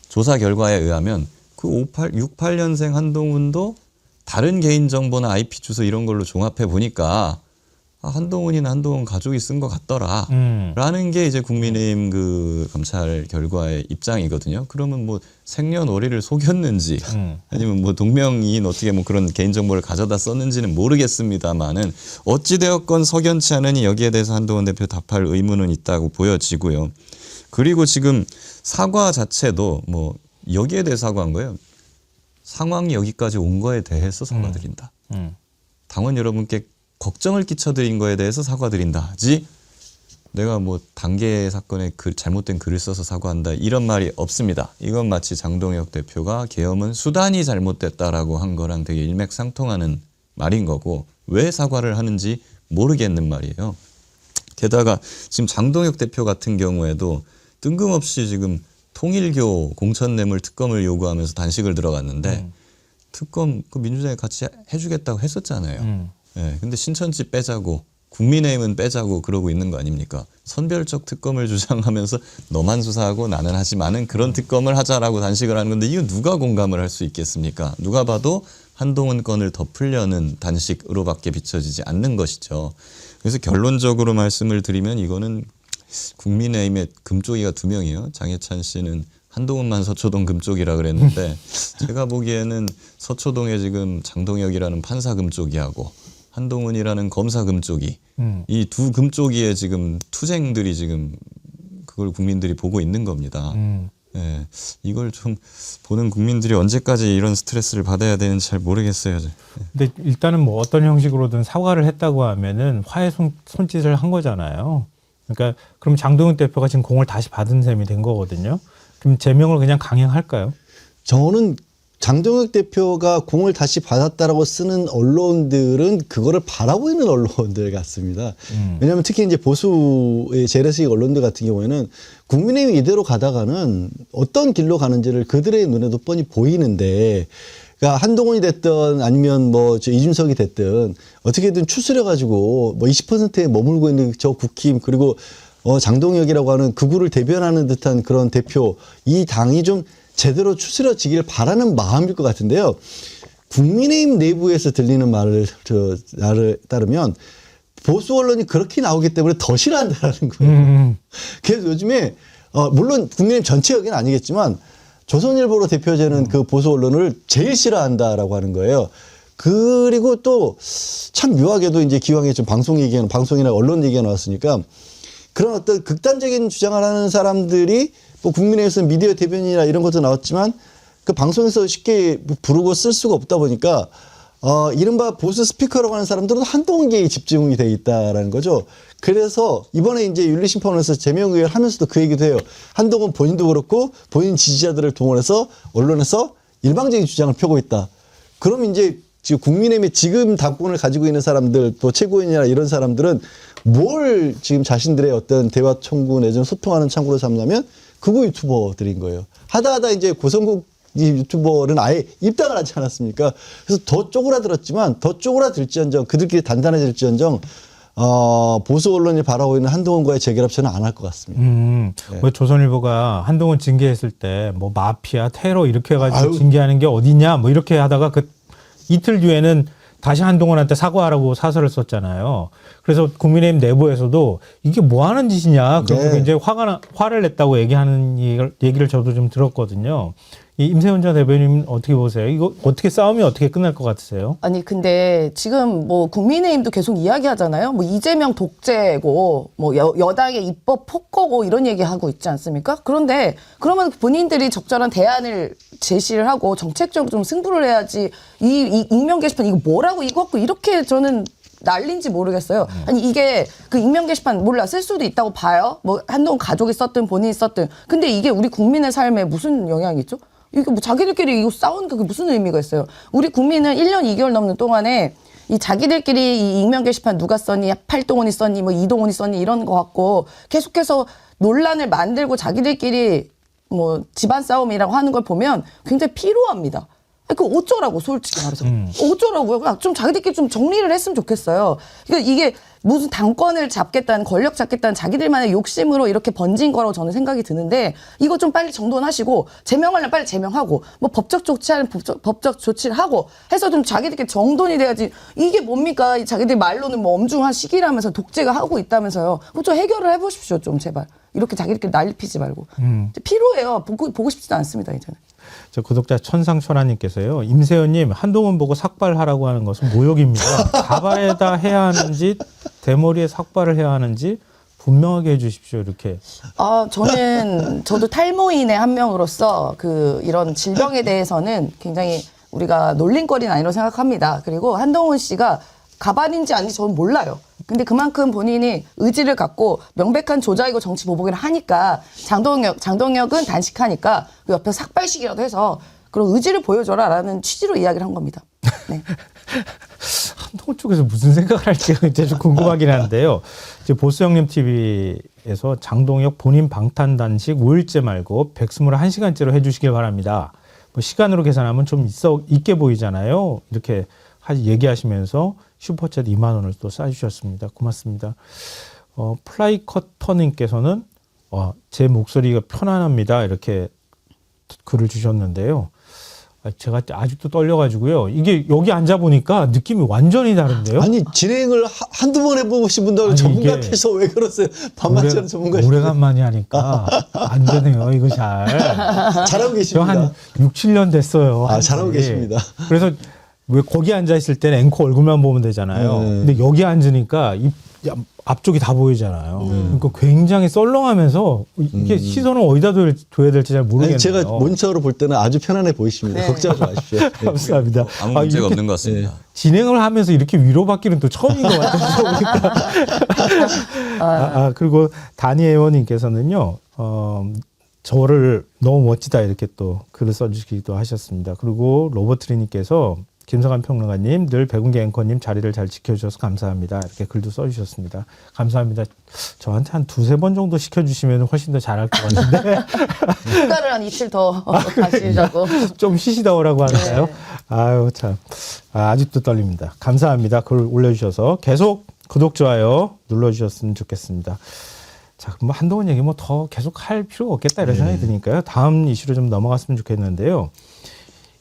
조사 결과에 의하면 그 68년생 한동훈도 다른 개인정보나 IP 주소 이런 걸로 종합해 보니까 한동훈이나 한동훈 가족이 쓴 것 같더라. 라는 게 이제 국민의힘 그 감찰 결과의 입장이거든요. 그러면 뭐 생년월일을 속였는지 아니면 뭐 동명이인 어떻게 뭐 그런 개인정보를 가져다 썼는지는 모르겠습니다만은 어찌되었건 석연치 않으니 여기에 대해서 한동훈 대표 답할 의무는 있다고 보여지고요. 그리고 지금 사과 자체도 뭐 여기에 대해 사과한 거예요. 상황이 여기까지 온 거에 대해서 사과드린다. 당원 여러분께 걱정을 끼쳐드린 거에 대해서 사과드린다지 내가 뭐 단계 사건에 잘못된 글을 써서 사과한다 이런 말이 없습니다. 이건 마치 장동혁 대표가 계엄은 수단이 잘못됐다라고 한 거랑 되게 일맥상통하는 말인 거고 왜 사과를 하는지 모르겠는 말이에요. 게다가 지금 장동혁 대표 같은 경우에도 뜬금없이 지금 통일교 공천뇌물 특검을 요구하면서 단식을 들어갔는데 특검 그 민주당이 같이 해주겠다고 했었잖아요. 네, 근데 신천지 빼자고 국민의힘은 빼자고 그러고 있는 거 아닙니까? 선별적 특검을 주장하면서 너만 수사하고 나는 하지 마는 그런 특검을 하자라고 단식을 하는 건데 이거 누가 공감을 할 수 있겠습니까? 누가 봐도 한동훈 건을 덮으려는 단식으로밖에 비춰지지 않는 것이죠. 그래서 결론적으로 말씀을 드리면 이거는 국민의힘의 금쪽이가 2명이에요. 장해찬 씨는 한동훈만 서초동 금쪽이라 그랬는데 제가 보기에는 서초동에 지금 장동혁이라는 판사 금쪽이하고 한동훈이라는 검사 금쪽이 이 두 금쪽이의 지금 투쟁들이 지금 그걸 국민들이 보고 있는 겁니다. 예, 이걸 좀 보는 국민들이 언제까지 이런 스트레스를 받아야 되는지 잘 모르겠어요. 근데 일단은 뭐 어떤 형식으로든 사과를 했다고 하면은 화해 손짓을 한 거잖아요. 그러니까 그럼 장동혁 대표가 지금 공을 다시 받은 셈이 된 거거든요. 그럼 제명을 그냥 강행할까요? 저는 장동혁 대표가 공을 다시 받았다라고 쓰는 언론들은 그거를 바라고 있는 언론들 같습니다. 왜냐하면 특히 이제 보수의 재래식 언론들 같은 경우에는 국민의힘이 이대로 가다가는 어떤 길로 가는지를 그들의 눈에도 뻔히 보이는데, 그러니까 한동훈이 됐든 아니면 뭐 이준석이 됐든 어떻게든 추스려가지고 뭐 20%에 머물고 있는 저 국힘 그리고 장동혁이라고 하는 극우를 대변하는 듯한 그런 대표, 이 당이 좀 제대로 추스려지길 바라는 마음일 것 같은데요. 국민의힘 내부에서 들리는 말을 따르면 보수 언론이 그렇게 나오기 때문에 더 싫어한다라는 거예요. 그래서 요즘에 물론 국민의힘 전체 여기는 아니겠지만 조선일보로 대표되는 그 보수 언론을 제일 싫어한다라고 하는 거예요. 그리고 또 참 묘하게도 이제 기왕에 좀 방송이나 언론 얘기가 나왔으니까 그런 어떤 극단적인 주장을 하는 사람들이 뭐 국민의힘에서 미디어 대변인이나 이런 것도 나왔지만 그 방송에서 쉽게 부르고 쓸 수가 없다 보니까 이른바 보수 스피커라고 하는 사람들은 한동훈계에 집중이 돼 있다라는 거죠. 그래서 이번에 이제 윤리심판원에서 제명 의결 하면서도 그 얘기도 해요. 한동훈 본인도 그렇고 본인 지지자들을 동원해서 언론에서 일방적인 주장을 펴고 있다. 그럼 이제 지금 국민의힘의 지금 당권을 가지고 있는 사람들, 또 최고위원이나 이런 사람들은 뭘 지금 자신들의 어떤 대화 청구 내지는 소통하는 창구로 삼냐면 극우 유튜버들인 거예요. 하다 이제 고성국 유튜버는 아예 입당을 하지 않았습니까? 그래서 더 쪼그라들었지만 더 쪼그라들지언정 그들끼리 단단해질지언정 보수 언론이 바라고 있는 한동훈과의 재결합 저는 안 할 것 같습니다. 네. 뭐 조선일보가 한동훈 징계했을 때 뭐 마피아, 테러 이렇게 해가지고 징계하는 게 어디냐 뭐 이렇게 하다가 그 이틀 뒤에는 다시 한동훈한테 사과하라고 사설을 썼잖아요. 그래서 국민의힘 내부에서도 이게 뭐 하는 짓이냐. 그래서 굉장히 화를 냈다고 얘기하는 얘기를 저도 좀 들었거든요. 이 임세훈 전 대변인 어떻게 보세요? 이거 어떻게 싸움이 어떻게 끝날 것 같으세요? 아니 근데 지금 뭐 국민의힘도 계속 이야기하잖아요. 뭐 이재명 독재고 뭐 여당의 입법 폭거고 이런 얘기하고 있지 않습니까? 그런데 그러면 본인들이 적절한 대안을 제시를 하고 정책적으로 좀 승부를 해야지 이 익명 게시판 이거 뭐라고 이거 갖고 이렇게 저는 난린지 모르겠어요. 아니 이게 그 익명 게시판 몰라 쓸 수도 있다고 봐요. 뭐 한동훈 가족이 썼든 본인이 썼든. 근데 이게 우리 국민의 삶에 무슨 영향이 있죠? 이게 뭐 자기들끼리 이거 싸우는 게 무슨 의미가 있어요? 우리 국민은 1년 2개월 넘는 동안에 이 자기들끼리 이 익명 게시판 누가 썼니, 팔동훈이 썼니, 뭐 이동훈이 썼니 이런 거 갖고 계속해서 논란을 만들고 자기들끼리 뭐 집안 싸움이라고 하는 걸 보면 굉장히 피로합니다. 그 어쩌라고 솔직히 말해서 어쩌라고요? 좀 자기들끼리 좀 정리를 했으면 좋겠어요. 그러니까 이게 무슨 당권을 잡겠다는 권력 잡겠다는 자기들만의 욕심으로 이렇게 번진 거라고 저는 생각이 드는데 이거 좀 빨리 정돈하시고 제명하려면 빨리 제명하고 뭐 법적 조치하면 법적 조치를 하고 해서 좀 자기들끼리 정돈이 돼야지. 이게 뭡니까? 자기들 말로는 뭐 엄중한 시기라면서 독재가 하고 있다면서요. 그거 좀 해결을 해보십시오 좀 제발. 이렇게 자기들끼리 난리 피지 말고. 필요해요. 보고 싶지도 않습니다 이제는. 저 구독자 천상천하님께서요. 임세현님 한동훈 보고 삭발하라고 하는 것은 모욕입니다. 가발에다 해야 하는지 대머리에 삭발을 해야 하는지 분명하게 해주십시오. 이렇게. 저도 탈모인의 한 명으로서 이런 질병에 대해서는 굉장히 우리가 놀림거리는 아니라고 생각합니다. 그리고 한동훈 씨가 가발인지 아닌지 저는 몰라요. 근데 그만큼 본인이 의지를 갖고 명백한 조작이고 정치 보복을 하니까 장동혁은 단식하니까 그 옆에 삭발식이라도 해서 그런 의지를 보여줘라라는 취지로 이야기를 한 겁니다. 네. 한동훈 쪽에서 무슨 생각을 할지 이제 좀 궁금하긴 한데요. 이제 보수형님 TV에서 장동혁 본인 방탄 단식 5일째 말고 121시간째로 해주시길 바랍니다. 뭐 시간으로 계산하면 좀 있게 보이잖아요. 이렇게 얘기하시면서 슈퍼챗 2만 원을 또 쏴주셨습니다. 고맙습니다. 플라이커터님께서는 제 목소리가 편안합니다. 이렇게 글을 주셨는데요. 제가 아직도 떨려가지고요. 이게 여기 앉아보니까 느낌이 완전히 다른데요. 아니 진행을 한두 번 해보신 분들 아니, 전문가 이게 앞에서 왜 그러세요? 반만치 않은 전문가. 오래간만에 하니까 안 되네요. 이거 잘. 잘하고 계십니다. 한 6, 7년 됐어요. 잘하고 계십니다. 그래서 왜 거기 앉아 있을 때는 앵커 얼굴만 보면 되잖아요. 근데 여기 앉으니까 앞쪽이 다 보이잖아요. 그러니까 굉장히 썰렁하면서 이게 시선을 어디다 둬야 될지 잘 모르겠네요. 제가 모니터로 볼 때는 아주 편안해 보이십니다. 네. 걱정하지 마십시오. 네. 감사합니다. 아무 문제가 이렇게 없는 것 같습니다. 진행을 하면서 이렇게 위로받기는 또 처음인 것 같아요. 그러니까. 그리고 다니 회원님께서는요, 저를 너무 멋지다 이렇게 또 글을 써주시기도 하셨습니다. 그리고 로버트리님께서 김성환 평론가님, 늘 백운기 앵커님 자리를 잘 지켜주셔서 감사합니다. 이렇게 글도 써주셨습니다. 감사합니다. 저한테 한 2-3번 정도 시켜주시면 훨씬 더 잘할 것 같은데. 휴가를 한 이틀 더 가시자고. 좀 쉬시다 오라고 하나요? 네. 아유, 참. 아직도 떨립니다. 감사합니다. 글 올려주셔서 계속 구독, 좋아요 눌러주셨으면 좋겠습니다. 자, 그럼 한동훈 얘기 뭐 더 계속 할 필요가 없겠다 이런 생각이 드니까요. 다음 이슈로 좀 넘어갔으면 좋겠는데요.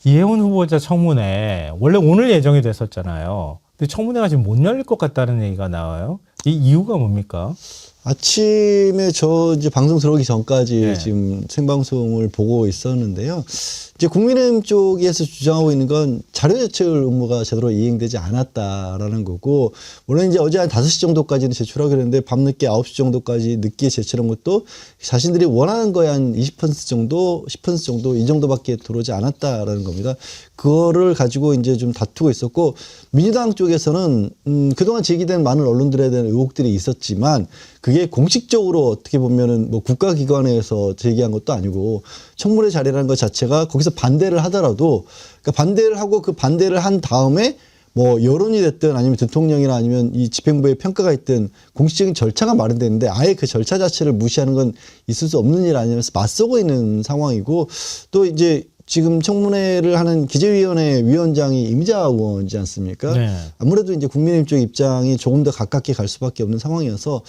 이혜훈 후보자 청문회 원래 오늘 예정이 됐었잖아요. 근데 청문회가 지금 못 열릴 것 같다는 얘기가 나와요. 이 이유가 뭡니까? 아침에 저 이제 방송 들어오기 전까지 네. 지금 생방송을 보고 있었는데요. 이제 국민의힘 쪽에서 주장하고 있는 건 자료 제출 의무가 제대로 이행되지 않았다라는 거고, 물론 이제 어제 한 5시 정도까지는 제출하기로 했는데 밤늦게 9시 정도까지 늦게 제출한 것도 자신들이 원하는 거에 한 20% 정도, 10% 정도 이 정도밖에 들어오지 않았다라는 겁니다. 그거를 가지고 이제 좀 다투고 있었고, 민주당 쪽에서는 그동안 제기된 많은 언론들에 대한 의혹들이 있었지만 그게 공식적으로 어떻게 보면은 뭐 국가기관에서 제기한 것도 아니고 청문회 자리라는 것 자체가 거기서 반대를 하더라도, 그러니까 반대를 하고 그 반대를 한 다음에 뭐 여론이 됐든 아니면 대통령이나 아니면 이 집행부의 평가가 있든 공식적인 절차가 마련되는데 아예 그 절차 자체를 무시하는 건 있을 수 없는 일 아니면서 맞서고 있는 상황이고, 또 이제 지금 청문회를 하는 기재위원회 위원장이 이미자 의원이지 않습니까? 네. 아무래도 이제 국민의힘 쪽 입장이 조금 더 가깝게 갈 수밖에 없는 상황이어서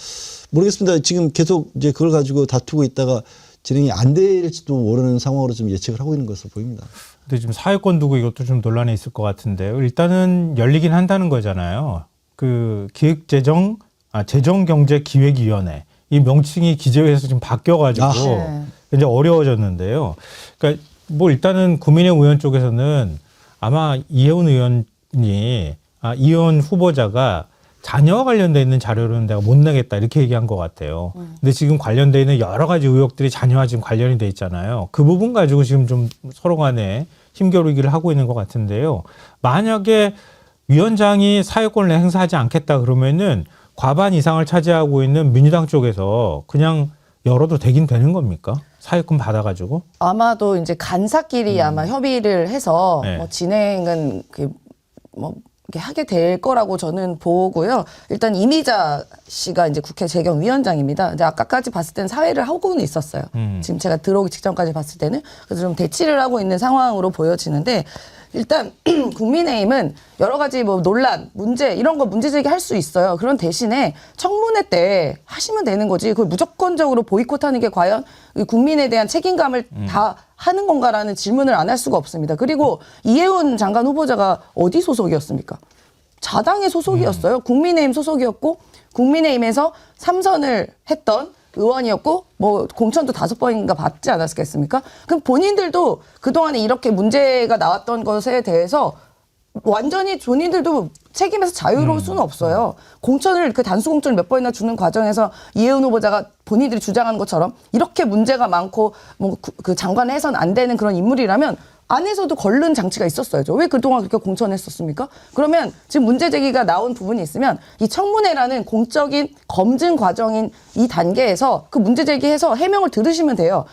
모르겠습니다. 지금 계속 이제 그걸 가지고 다투고 있다가 진행이 안 될지도 모르는 상황으로 좀 예측을 하고 있는 것으로 보입니다. 근데 지금 사회권 두고 이것도 좀 논란이 있을 것 같은데요. 일단은 열리긴 한다는 거잖아요. 그 재정경제기획위원회 이 명칭이 기재위에서 지금 바뀌어가지고 네. 이제 어려워졌는데요. 그러니까 뭐 일단은 국민의힘 의원 쪽에서는 아마 이혜훈 의원이 이혜훈 후보자가 자녀와 관련돼 있는 자료는 내가 못 내겠다 이렇게 얘기한 것 같아요. 근데 지금 관련돼 있는 여러 가지 의혹들이 자녀와 지금 관련이 돼 있잖아요. 그 부분 가지고 지금 좀 서로 간에 힘겨루기를 하고 있는 것 같은데요. 만약에 위원장이 사회권을 행사하지 않겠다 그러면은 과반 이상을 차지하고 있는 민주당 쪽에서 그냥 열어도 되긴 되는 겁니까? 사회권 받아가지고? 아마도 이제 간사끼리 아마 협의를 해서 네. 뭐 진행은 이렇게 하게 될 거라고 저는 보고요. 일단 이미자 씨가 이제 국회 재경위원장입니다. 이제 아까까지 봤을 때는 사회를 하고는 있었어요. 지금 제가 들어오기 직전까지 봤을 때는. 그래서 좀 대치를 하고 있는 상황으로 보여지는데, 일단 국민의힘은 여러 가지 뭐 논란, 문제 이런 거 문제 제기할 수 있어요. 그런 대신에 청문회 때 하시면 되는 거지. 그걸 무조건적으로 보이콧하는 게 과연 국민에 대한 책임감을 다 하는 건가라는 질문을 안 할 수가 없습니다. 그리고 이혜훈 장관 후보자가 어디 소속이었습니까? 자당의 소속이었어요. 국민의힘 소속이었고 국민의힘에서 3선을 했던 의원이었고 뭐 공천도 5번인가 받지 않았겠습니까? 그럼 본인들도 그동안에 이렇게 문제가 나왔던 것에 대해서 완전히 본인들도 책임에서 자유로울 수는 없어요. 공천을 그 단수 공천을 몇 번이나 주는 과정에서 이혜훈 후보자가 본인들이 주장하는 것처럼 이렇게 문제가 많고 뭐 그 장관 해선 안 되는 그런 인물이라면 안에서도 걸른 장치가 있었어야죠. 왜 그동안 그렇게 공천했었습니까? 그러면 지금 문제 제기가 나온 부분이 있으면 이 청문회라는 공적인 검증 과정인 이 단계에서 그 문제 제기해서 해명을 들으시면 돼요.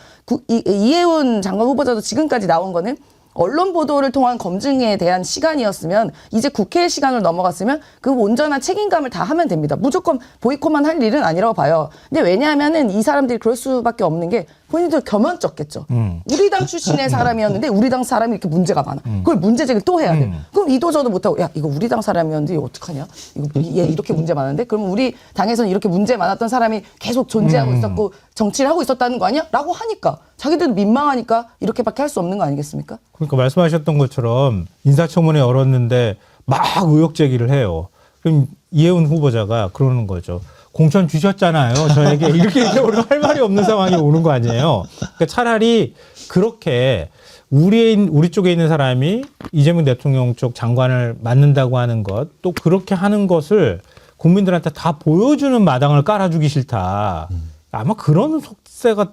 이혜훈 장관 후보자도 지금까지 나온 거는 언론 보도를 통한 검증에 대한 시간이었으면 이제 국회의 시간으로 넘어갔으면 그 온전한 책임감을 다 하면 됩니다. 무조건 보이콧만 할 일은 아니라고 봐요. 근데 왜냐하면은 이 사람들이 그럴 수밖에 없는 게 본인들 겸연쩍겠죠. 우리 당 출신의 사람이었는데 우리 당 사람이 이렇게 문제가 많아. 그걸 문제 제기를 또 해야 돼. 그럼 이도저도 못하고 야 이거 우리 당 사람이었는데 이거 어떡하냐? 이거 얘 이렇게 문제 많은데 그러면 우리 당에서는 이렇게 문제 많았던 사람이 계속 존재하고 있었고 정치를 하고 있었다는 거 아니야? 라고 하니까 자기들도 민망하니까 이렇게밖에 할 수 없는 거 아니겠습니까? 그러니까 말씀하셨던 것처럼 인사청문회 열었는데 막 의혹 제기를 해요. 그럼 이혜훈 후보자가 그러는 거죠. 공천 주셨잖아요. 저에게 이렇게 오늘 할 말이 없는 상황이 오는 거 아니에요. 그러니까 차라리 그렇게 우리 쪽에 있는 사람이 이재명 대통령 쪽 장관을 맡는다고 하는 것, 또 그렇게 하는 것을 국민들한테 다 보여주는 마당을 깔아주기 싫다. 아마 그런 속내가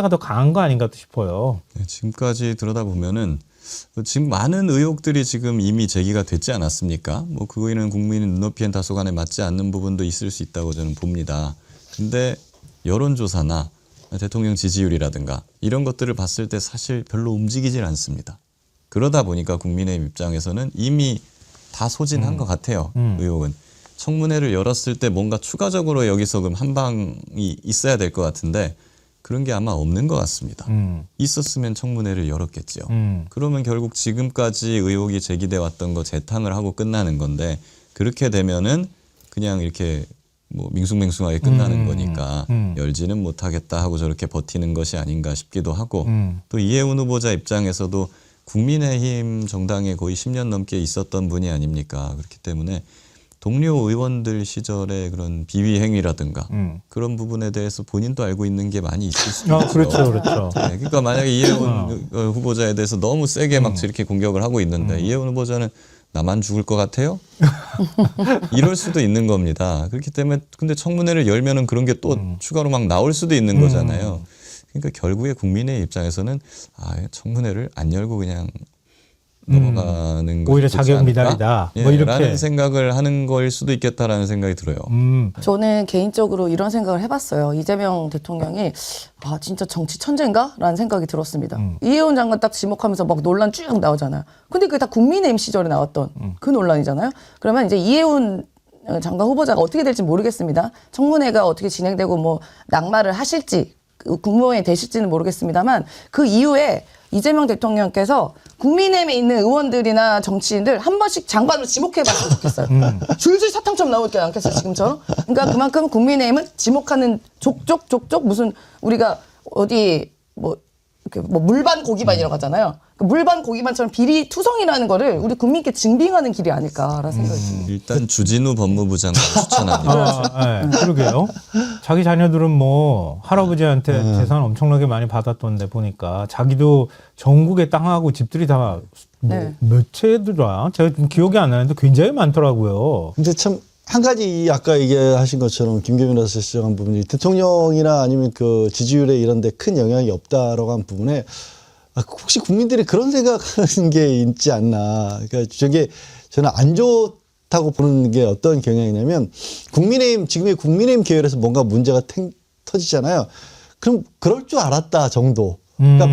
더 강한 거 아닌가 싶어요. 네, 지금까지 들여다보면은 지금 많은 의혹들이 지금 이미 제기가 됐지 않았습니까? 뭐 그거에는 국민의 눈높이엔 다소간에 맞지 않는 부분도 있을 수 있다고 저는 봅니다. 근데 여론조사나 대통령 지지율이라든가 이런 것들을 봤을 때 사실 별로 움직이질 않습니다. 그러다 보니까 국민의힘 입장에서는 이미 다 소진한 것 같아요. 의혹은. 청문회를 열었을 때 뭔가 추가적으로 여기서 그럼 한 방이 있어야 될 것 같은데 그런 게 아마 없는 것 같습니다. 있었으면 청문회를 열었겠죠. 그러면 결국 지금까지 의혹이 제기돼 왔던 거 재탕을 하고 끝나는 건데 그렇게 되면은 그냥 이렇게 뭐 밍숭맹숭하게 끝나는 거니까 열지는 못하겠다 하고 저렇게 버티는 것이 아닌가 싶기도 하고 또 이혜훈 후보자 입장에서도 국민의힘 정당에 거의 10년 넘게 있었던 분이 아닙니까? 그렇기 때문에 동료 의원들 시절의 그런 비위 행위라든가 그런 부분에 대해서 본인도 알고 있는 게 많이 있을 수 있죠. 그렇죠. 네, 그러니까 만약에 이혜훈 후보자에 대해서 너무 세게 막 이렇게 공격을 하고 있는데 이혜훈 후보자는 나만 죽을 것 같아요? 이럴 수도 있는 겁니다. 그렇기 때문에 근데 청문회를 열면은 그런 게 또 추가로 막 나올 수도 있는 거잖아요. 그러니까 결국에 국민의 입장에서는 청문회를 안 열고 그냥 넘어가는 거 오히려 자격 미달이다. 예, 뭐 이렇게 라는 생각을 하는 거일 수도 있겠다라는 생각이 들어요. 저는 개인적으로 이런 생각을 해봤어요. 이재명 대통령이 진짜 정치 천재인가? 라는 생각이 들었습니다. 이혜원 장관 딱 지목하면서 막 논란 쭉 나오잖아요. 근데 그게 다 국민의힘 시절에 나왔던 그 논란이잖아요. 그러면 이제 이혜원 장관 후보자가 어떻게 될지 모르겠습니다. 청문회가 어떻게 진행되고 뭐 낙마를 하실지 국무원이 되실지는 모르겠습니다만 그 이후에 이재명 대통령께서 국민의힘에 있는 의원들이나 정치인들 한 번씩 장관으로 지목해봤으면 좋겠어요. 줄줄 사탕처럼 나오지 않겠어요, 지금처럼? 그러니까 그만큼 국민의힘은 지목하는 족족 무슨 우리가 어디 뭐 이렇게 뭐 물반 고기반이라고 하잖아요. 그 물반 고기반처럼 비리 투성이라는 거를 우리 국민께 증빙하는 길이 아닐까라는 생각이 듭니다. 일단 주진우 법무부 장관 추천합니다. 네, 그러게요. 자기 자녀들은 뭐 할아버지한테 재산 엄청나게 많이 받았던데 보니까 자기도 전국의 땅하고 집들이 다 뭐 몇 채더라. 제가 좀 기억이 안 나는데 굉장히 많더라고요. 근데 참 한 가지 아까 얘기하신 것처럼 김계민 변호사 지적한 부분이 대통령이나 아니면 그 지지율에 이런 데 큰 영향이 없다라고 한 부분에 혹시 국민들이 그런 생각하는 게 있지 않나. 그러니까 저게 저는 안 좋다고 보는 게 어떤 경향이냐면 지금의 국민의힘 계열에서 뭔가 문제가 터지잖아요. 그럼 그럴 줄 알았다 정도. 그러니까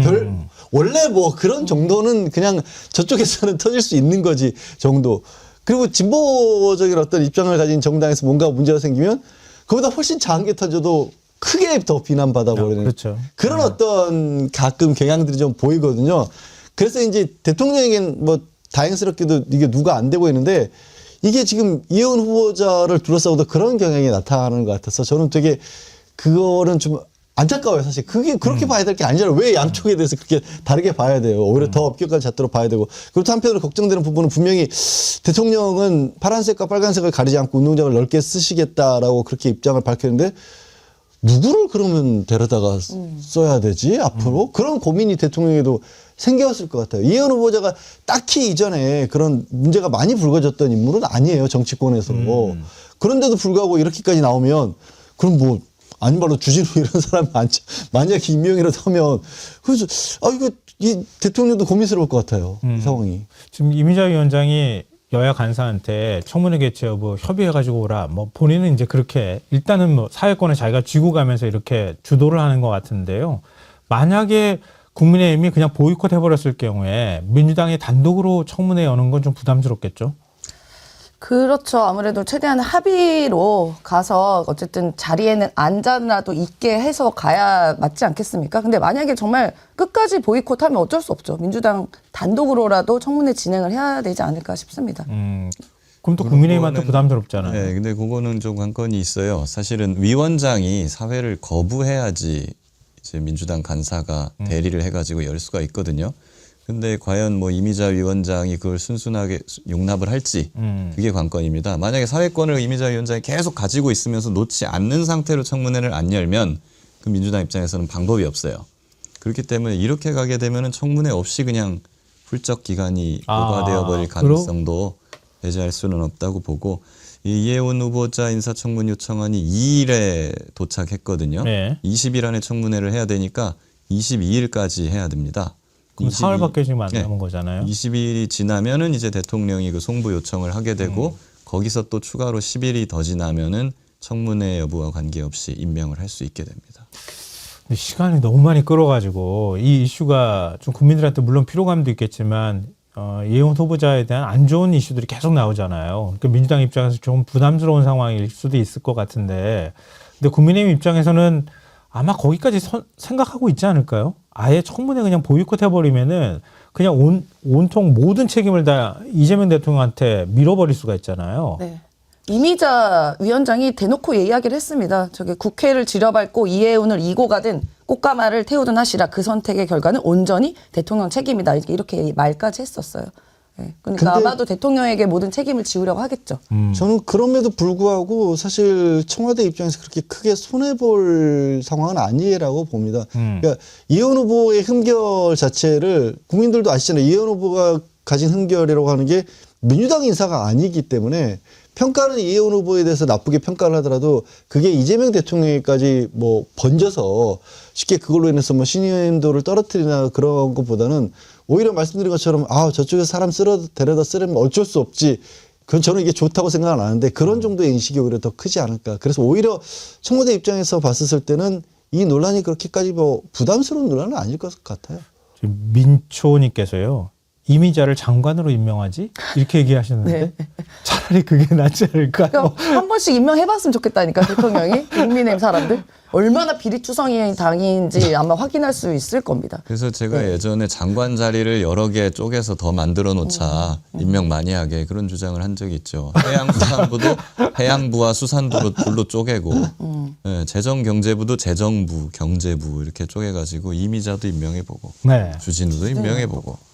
원래 뭐 그런 정도는 그냥 저쪽에서는 터질 수 있는 거지 정도. 그리고 진보적인 어떤 입장을 가진 정당에서 뭔가 문제가 생기면 그보다 훨씬 작은 게 터져도 크게 더 비난받아 버리는 그렇죠. 그런 어떤 가끔 경향들이 좀 보이거든요. 그래서 이제 대통령에겐 뭐 다행스럽게도 이게 누가 안 되고 있는데 이게 지금 이혜훈 후보자를 둘러싸고도 그런 경향이 나타나는 것 같아서 저는 되게 그거는 좀 안타까워요, 사실. 그게 그렇게 봐야 될 게 아니잖아요. 왜 양쪽에 대해서 그렇게 다르게 봐야 돼요. 오히려 더 엄격한 잣대로 봐야 되고. 그리고 또 한편으로 걱정되는 부분은 분명히 대통령은 파란색과 빨간색을 가리지 않고 운동장을 넓게 쓰시겠다라고 그렇게 입장을 밝혔는데 누구를 그러면 데려다가 써야 되지 앞으로? 그런 고민이 대통령에도 생겼을 것 같아요. 이혜원 후보자가 딱히 이전에 그런 문제가 많이 불거졌던 인물은 아니에요, 정치권에서. 그런데도 불구하고 이렇게까지 나오면 그럼 뭐 아니 바로 주진우 이런 사람이 만약에 임명이라도 하면 그래서 이거 이 대통령도 고민스러울 것 같아요. 이 상황이. 지금 이민자 위원장이 여야 간사한테 청문회 개최 여부 협의해가지고 오라. 뭐 본인은 이제 그렇게 일단은 뭐 사회권을 자기가 쥐고 가면서 이렇게 주도를 하는 것 같은데요. 만약에 국민의힘이 그냥 보이콧 해버렸을 경우에 민주당이 단독으로 청문회 여는 건 좀 부담스럽겠죠? 그렇죠. 아무래도 최대한 합의로 가서 어쨌든 자리에는 앉아라도 있게 해서 가야 맞지 않겠습니까? 근데 만약에 정말 끝까지 보이콧하면 어쩔 수 없죠. 민주당 단독으로라도 청문회 진행을 해야 되지 않을까 싶습니다. 그럼 또 국민의힘한테 부담스럽잖아요. 네, 근데 그거는 좀 관건이 있어요. 사실은 위원장이 사회를 거부해야지 이제 민주당 간사가 대리를 해가지고 열 수가 있거든요. 근데 과연 뭐 이미자 위원장이 그걸 순순하게 용납을 할지 그게 관건입니다. 만약에 사회권을 이미자 위원장이 계속 가지고 있으면서 놓지 않는 상태로 청문회를 안 열면 그 민주당 입장에서는 방법이 없어요. 그렇기 때문에 이렇게 가게 되면은 청문회 없이 그냥 훌쩍 기간이 오가되어 버릴 가능성도 배제할 수는 없다고 보고, 이 이혜원 후보자 인사청문 요청안이 2일에 도착했거든요. 네. 20일 안에 청문회를 해야 되니까 22일까지 해야 됩니다. 그럼 22 사흘밖에 지금 안 네. 남은 거잖아요. 20일이 지나면은 이제 대통령이 그 송부 요청을 하게 되고 거기서 또 추가로 10일이 더 지나면은 청문회 여부와 관계없이 임명을 할 수 있게 됩니다. 근데 시간이 너무 많이 끌어가지고 이 이슈가 좀 국민들한테 물론 피로감도 있겠지만 이혜원 후보자에 대한 안 좋은 이슈들이 계속 나오잖아요. 그러니까 민주당 입장에서 좀 부담스러운 상황일 수도 있을 것 같은데, 근데 국민의힘 입장에서는 아마 거기까지 생각하고 있지 않을까요? 아예 청문회 그냥 보이콧 해버리면은 그냥 온통 모든 책임을 다 이재명 대통령한테 밀어버릴 수가 있잖아요. 네. 이미자 위원장이 대놓고 이야기를 했습니다. 저기 국회를 지려밟고 이해운을 이고 가든 꽃가마를 태우든 하시라. 그 선택의 결과는 온전히 대통령 책임이다. 이렇게 말까지 했었어요. 네. 그러니까 근데 아마도 대통령에게 모든 책임을 지우려고 하겠죠. 저는 그럼에도 불구하고 사실 청와대 입장에서 그렇게 크게 손해볼 상황은 아니라고 봅니다. 그러니까 이혜원 후보의 흠결 자체를 국민들도 아시잖아요. 이혜원 후보가 가진 흠결이라고 하는 게 민주당 인사가 아니기 때문에 평가는 이혜원 후보에 대해서 나쁘게 평가를 하더라도 그게 이재명 대통령에까지 뭐 번져서 쉽게 그걸로 인해서 뭐 신임도를 떨어뜨리나 그런 것보다는 오히려 말씀드린 것처럼 저쪽에서 사람 데려다 쓰려면 어쩔 수 없지. 그건 저는 이게 좋다고 생각은 안 하는데 그런 정도의 인식이 오히려 더 크지 않을까. 그래서 오히려 청와대 입장에서 봤을 때는 이 논란이 그렇게까지 뭐 부담스러운 논란은 아닐 것 같아요. 민초님께서요. 이미자를 장관으로 임명하지? 이렇게 얘기하시는데 네. 차라리 그게 낫지 않을까요? 그러니까 한 번씩 임명해봤으면 좋겠다니까 대통령이 국민의힘 사람들 얼마나 비리투성이 당인지 아마 확인할 수 있을 겁니다. 그래서 제가 예전에 장관 자리를 여러 개 쪼개서 더 만들어 놓자 임명 많이 하게 그런 주장을 한 적이 있죠. 해양수산부도 해양부와 수산부로 둘로 쪼개고 재정경제부도 재정부, 경제부 이렇게 쪼개가지고 이미자도 임명해보고 네. 주진우도 임명해보고.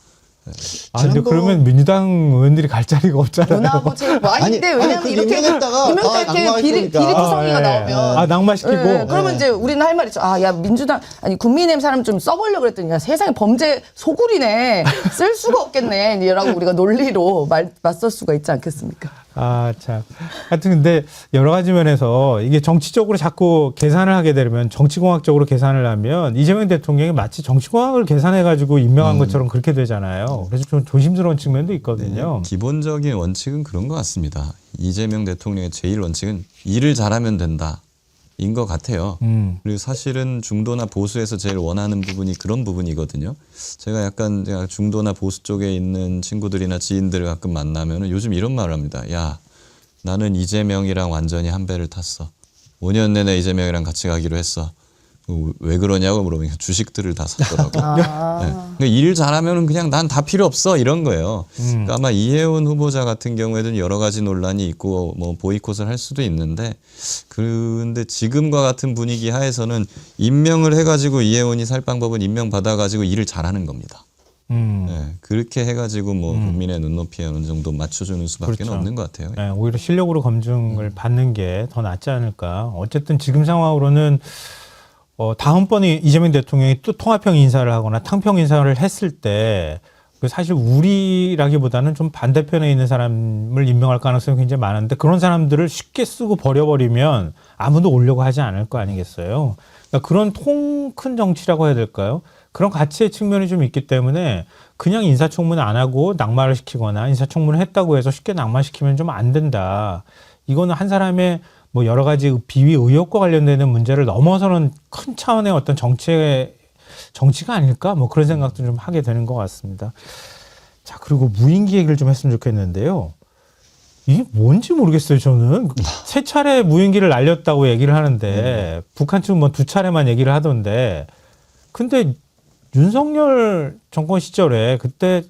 근데 그러면 민주당 의원들이 갈 자리가 없잖아요. 문화하고 체육부. 근데 왜냐면 이렇게 낙마할 비리투성이가 나오면 낙마시키고. 그러면 이제 우리는 할 말이 있죠. 야 민주당 민의힘 사람 좀 써보려고 그랬더니 야, 세상에 범죄 소굴이네. 쓸 수가 없겠네. 이라고 우리가 논리로 맞설 수가 있지 않겠습니까? 참. 하여튼 근데 여러 가지 면에서 이게 정치적으로 자꾸 계산을 하게 되면 정치공학적으로 계산을 하면 이재명 대통령이 마치 정치공학을 계산해가지고 임명한 것처럼 그렇게 되잖아요. 그래서 좀 조심스러운 측면도 있거든요. 네, 기본적인 원칙은 그런 것 같습니다. 이재명 대통령의 제일 원칙은 일을 잘하면 된다. 인 것 같아요. 그리고 사실은 중도나 보수에서 제일 원하는 부분이 그런 부분이거든요. 제가 중도나 보수 쪽에 있는 친구들이나 지인들을 가끔 만나면 요즘 이런 말을 합니다. 야, 나는 이재명이랑 완전히 한 배를 탔어. 5년 내내 이재명이랑 같이 가기로 했어. 왜 그러냐고 물어보니까 주식들을 다 샀더라고요. 네. 그러니까 일 잘하면 그냥 난 다 필요 없어 이런 거예요. 그러니까 아마 이혜원 후보자 같은 경우에는 여러 가지 논란이 있고 뭐 보이콧을 할 수도 있는데 근데 지금과 같은 분위기 하에서는 임명을 해가지고 이혜원이 살 방법은 임명 받아가지고 일을 잘하는 겁니다. 네, 그렇게 해가지고 뭐 국민의 눈높이에 어느 정도 맞춰주는 수밖에 그렇죠. 없는 것 같아요. 네, 오히려 실력으로 검증을 받는 게 더 낫지 않을까. 어쨌든 지금 상황으로는 다음번에 이재명 대통령이 또 통합형 인사를 하거나 탕평 인사를 했을 때 사실 우리라기보다는 좀 반대편에 있는 사람을 임명할 가능성이 굉장히 많은데 그런 사람들을 쉽게 쓰고 버려버리면 아무도 오려고 하지 않을 거 아니겠어요. 그러니까 그런 통 큰 정치라고 해야 될까요? 그런 가치의 측면이 좀 있기 때문에 그냥 인사청문 안 하고 낙마를 시키거나 인사청문을 했다고 해서 쉽게 낙마시키면 좀 안 된다. 이거는 한 사람의 뭐 여러 가지 비위 의혹과 관련되는 문제를 넘어서는 큰 차원의 어떤 정치가 아닐까? 뭐 그런 생각도 좀 하게 되는 것 같습니다. 자, 그리고 무인기 얘기를 좀 했으면 좋겠는데요. 이게 뭔지 모르겠어요, 저는. 세 차례 무인기를 날렸다고 얘기를 하는데, 북한 측은 뭐 2차례만 얘기를 하던데, 근데 윤석열 정권 시절에 그때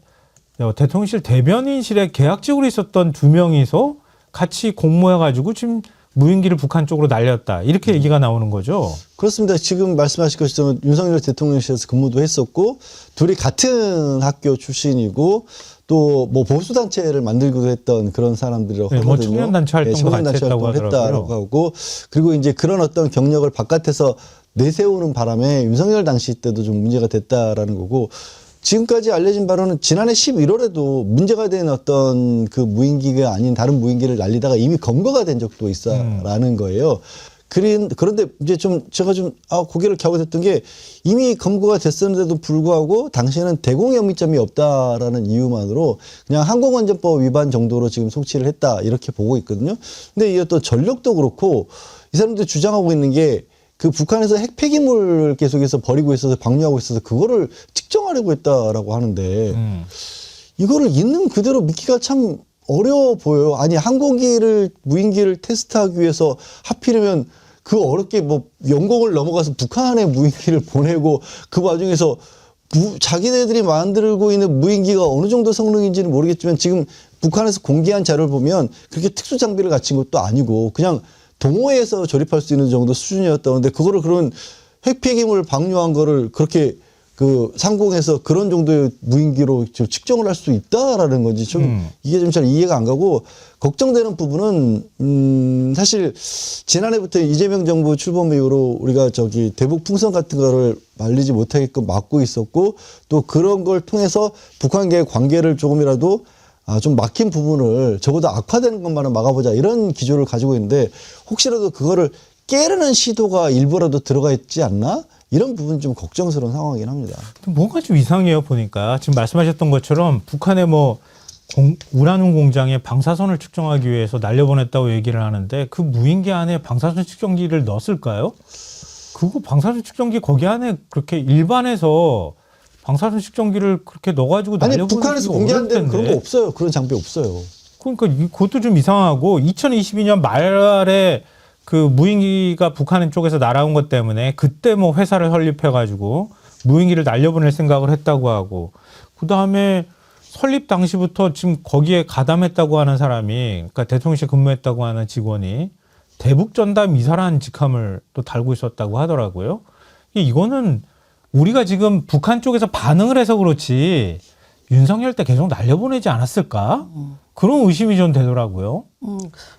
대통령실 대변인실에 계약직으로 있었던 2명이서 같이 공모해가지고 지금 무인기를 북한 쪽으로 날렸다. 이렇게 얘기가 나오는 거죠. 그렇습니다. 지금 말씀하신 것처럼 윤석열 대통령실에서 근무도 했었고 둘이 같은 학교 출신이고 또 뭐 보수단체를 만들기도 했던 그런 사람들이라고 네, 뭐 하거든요. 청년단체 활동도 청년단체 같이 했다고 활동을 하더라고요. 했다라고 하고 그리고 이제 그런 어떤 경력을 바깥에서 내세우는 바람에 윤석열 당시 때도 좀 문제가 됐다라는 거고 지금까지 알려진 바로는 지난해 11월에도 문제가 된 어떤 그 무인기가 아닌 다른 무인기를 날리다가 이미 검거가 된 적도 있어라는 거예요. 그런데 이제 좀 제가 좀 고개를 갸웃했던 게 이미 검거가 됐었는데도 불구하고 당시에는 대공 혐의점이 없다라는 이유만으로 그냥 항공안전법 위반 정도로 지금 송치를 했다 이렇게 보고 있거든요. 근데 이 또 전력도 그렇고 이 사람들이 주장하고 있는 게 그 북한에서 핵 폐기물을 계속해서 버리고 있어서 방류하고 있어서 그거를 측정하려고 했다라고 하는데 이거를 있는 그대로 믿기가 참 어려워 보여요. 아니 항공기를 무인기를 테스트하기 위해서 하필이면 그 어렵게 뭐 영공을 넘어가서 북한에 무인기를 보내고 그 와중에서 자기네들이 만들고 있는 무인기가 어느 정도 성능인지는 모르겠지만 지금 북한에서 공개한 자료를 보면 그렇게 특수 장비를 갖춘 것도 아니고 그냥 동호회에서 조립할 수 있는 정도 수준이었다는데 그거를 그런 핵폐기물 방류한 거를 그렇게 그 상공에서 그런 정도의 무인기로 측정을 할 수 있다라는 건지 좀 이게 좀 잘 이해가 안 가고 걱정되는 부분은 사실 지난해부터 이재명 정부 출범 이후로 우리가 대북 풍선 같은 거를 말리지 못하게끔 막고 있었고 또 그런 걸 통해서 북한과의 관계를 조금이라도 좀 막힌 부분을 적어도 악화되는 것만은 막아보자 이런 기조를 가지고 있는데 혹시라도 그거를 깨르는 시도가 일부라도 들어가 있지 않나? 이런 부분이 좀 걱정스러운 상황이긴 합니다. 뭔가 좀 이상해요, 보니까. 지금 말씀하셨던 것처럼 북한의 뭐 우라늄 공장에 방사선을 측정하기 위해서 날려보냈다고 얘기를 하는데 그 무인기 안에 방사선 측정기를 넣었을까요? 그거 방사선 측정기 거기 안에 그렇게 일반에서 방사선 측정기를 그렇게 넣어가지고 아니 날려보내는 북한에서 공개한 데는 그런 거 없어요. 그런 장비 없어요. 그러니까 그것도 좀 이상하고 2022년 말에 그 무인기가 북한 쪽에서 날아온 것 때문에 그때 뭐 회사를 설립해가지고 무인기를 날려보낼 생각을 했다고 하고 그 다음에 설립 당시부터 지금 거기에 가담했다고 하는 사람이 그러니까 대통령실 근무했다고 하는 직원이 대북전담 이사라는 직함을 또 달고 있었다고 하더라고요. 이거는 우리가 지금 북한 쪽에서 반응을 해서 그렇지 윤석열 때 계속 날려보내지 않았을까? 그런 의심이 좀 되더라고요.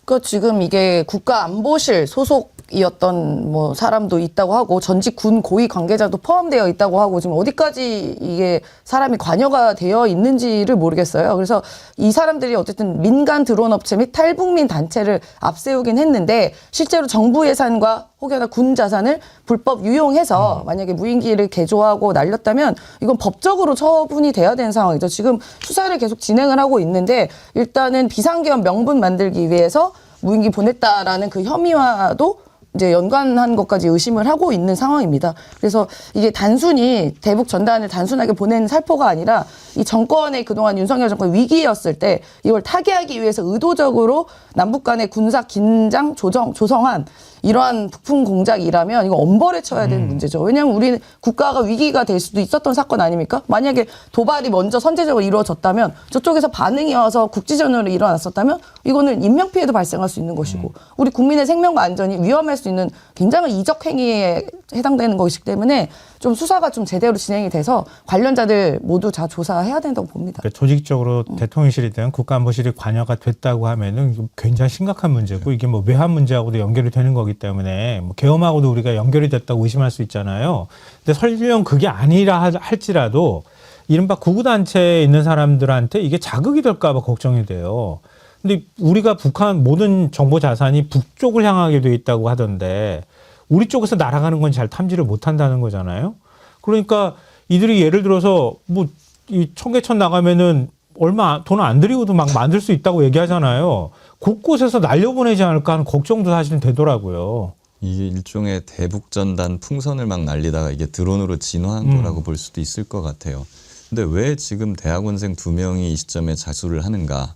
그러니까 지금 이게 국가안보실 소속이었던 뭐 사람도 있다고 하고 전직 군 고위 관계자도 포함되어 있다고 하고 지금 어디까지 이게 사람이 관여가 되어 있는지를 모르겠어요. 그래서 이 사람들이 어쨌든 민간 드론 업체 및 탈북민 단체를 앞세우긴 했는데 실제로 정부 예산과 혹여나 군 자산을 불법 유용해서 만약에 무인기를 개조하고 날렸다면 이건 법적으로 처분이 돼야 되는 상황이죠. 지금 수사를 계속 진행을 하고 있는데 일단은 비상계엄 명분 만들기 위해서 무인기 보냈다라는 그 혐의와도 이제 연관한 것까지 의심을 하고 있는 상황입니다. 그래서 이게 단순히 대북 전단을 단순하게 보낸 살포가 아니라 이 정권의 그동안 윤석열 정권 위기였을 때 이걸 타개하기 위해서 의도적으로 남북 간의 군사 긴장 조성한 이러한 부품 공작이라면 이거 엄벌에 쳐야 되는 문제죠. 왜냐하면 우리는 국가가 위기가 될 수도 있었던 사건 아닙니까? 만약에 도발이 먼저 선제적으로 이루어졌다면 저쪽에서 반응이 와서 국지전으로 일어났었다면 이거는 인명피해도 발생할 수 있는 것이고 우리 국민의 생명과 안전이 위험할 수 있는 굉장히 이적 행위에 해당되는 것이기 때문에 좀 수사가 좀 제대로 진행이 돼서 관련자들 모두 다 조사해야 된다고 봅니다. 그러니까 조직적으로 대통령실이든 국가안보실이 관여가 됐다고 하면은 굉장히 심각한 문제고 이게 뭐 외환 문제하고도 연결이 되는 거기 때문에 뭐 계엄하고도 우리가 연결이 됐다고 의심할 수 있잖아요. 근데 설령 그게 아니라 할지라도 이른바 구구단체에 있는 사람들한테 이게 자극이 될까 봐 걱정이 돼요. 근데 우리가 북한 모든 정보 자산이 북쪽을 향하게 돼 있다고 하던데 우리 쪽에서 날아가는 건 잘 탐지를 못 한다는 거잖아요. 그러니까 이들이 예를 들어서 뭐 이 청계천 나가면은 얼마 돈을 안 들이고도 막 만들 수 있다고 얘기하잖아요. 곳곳에서 날려보내지 않을까 하는 걱정도 사실은 되더라고요. 이게 일종의 대북전단 풍선을 막 날리다가 이게 드론으로 진화한 거라고 볼 수도 있을 것 같아요. 근데 왜 지금 대학원생 2명이 이 시점에 자수를 하는가라고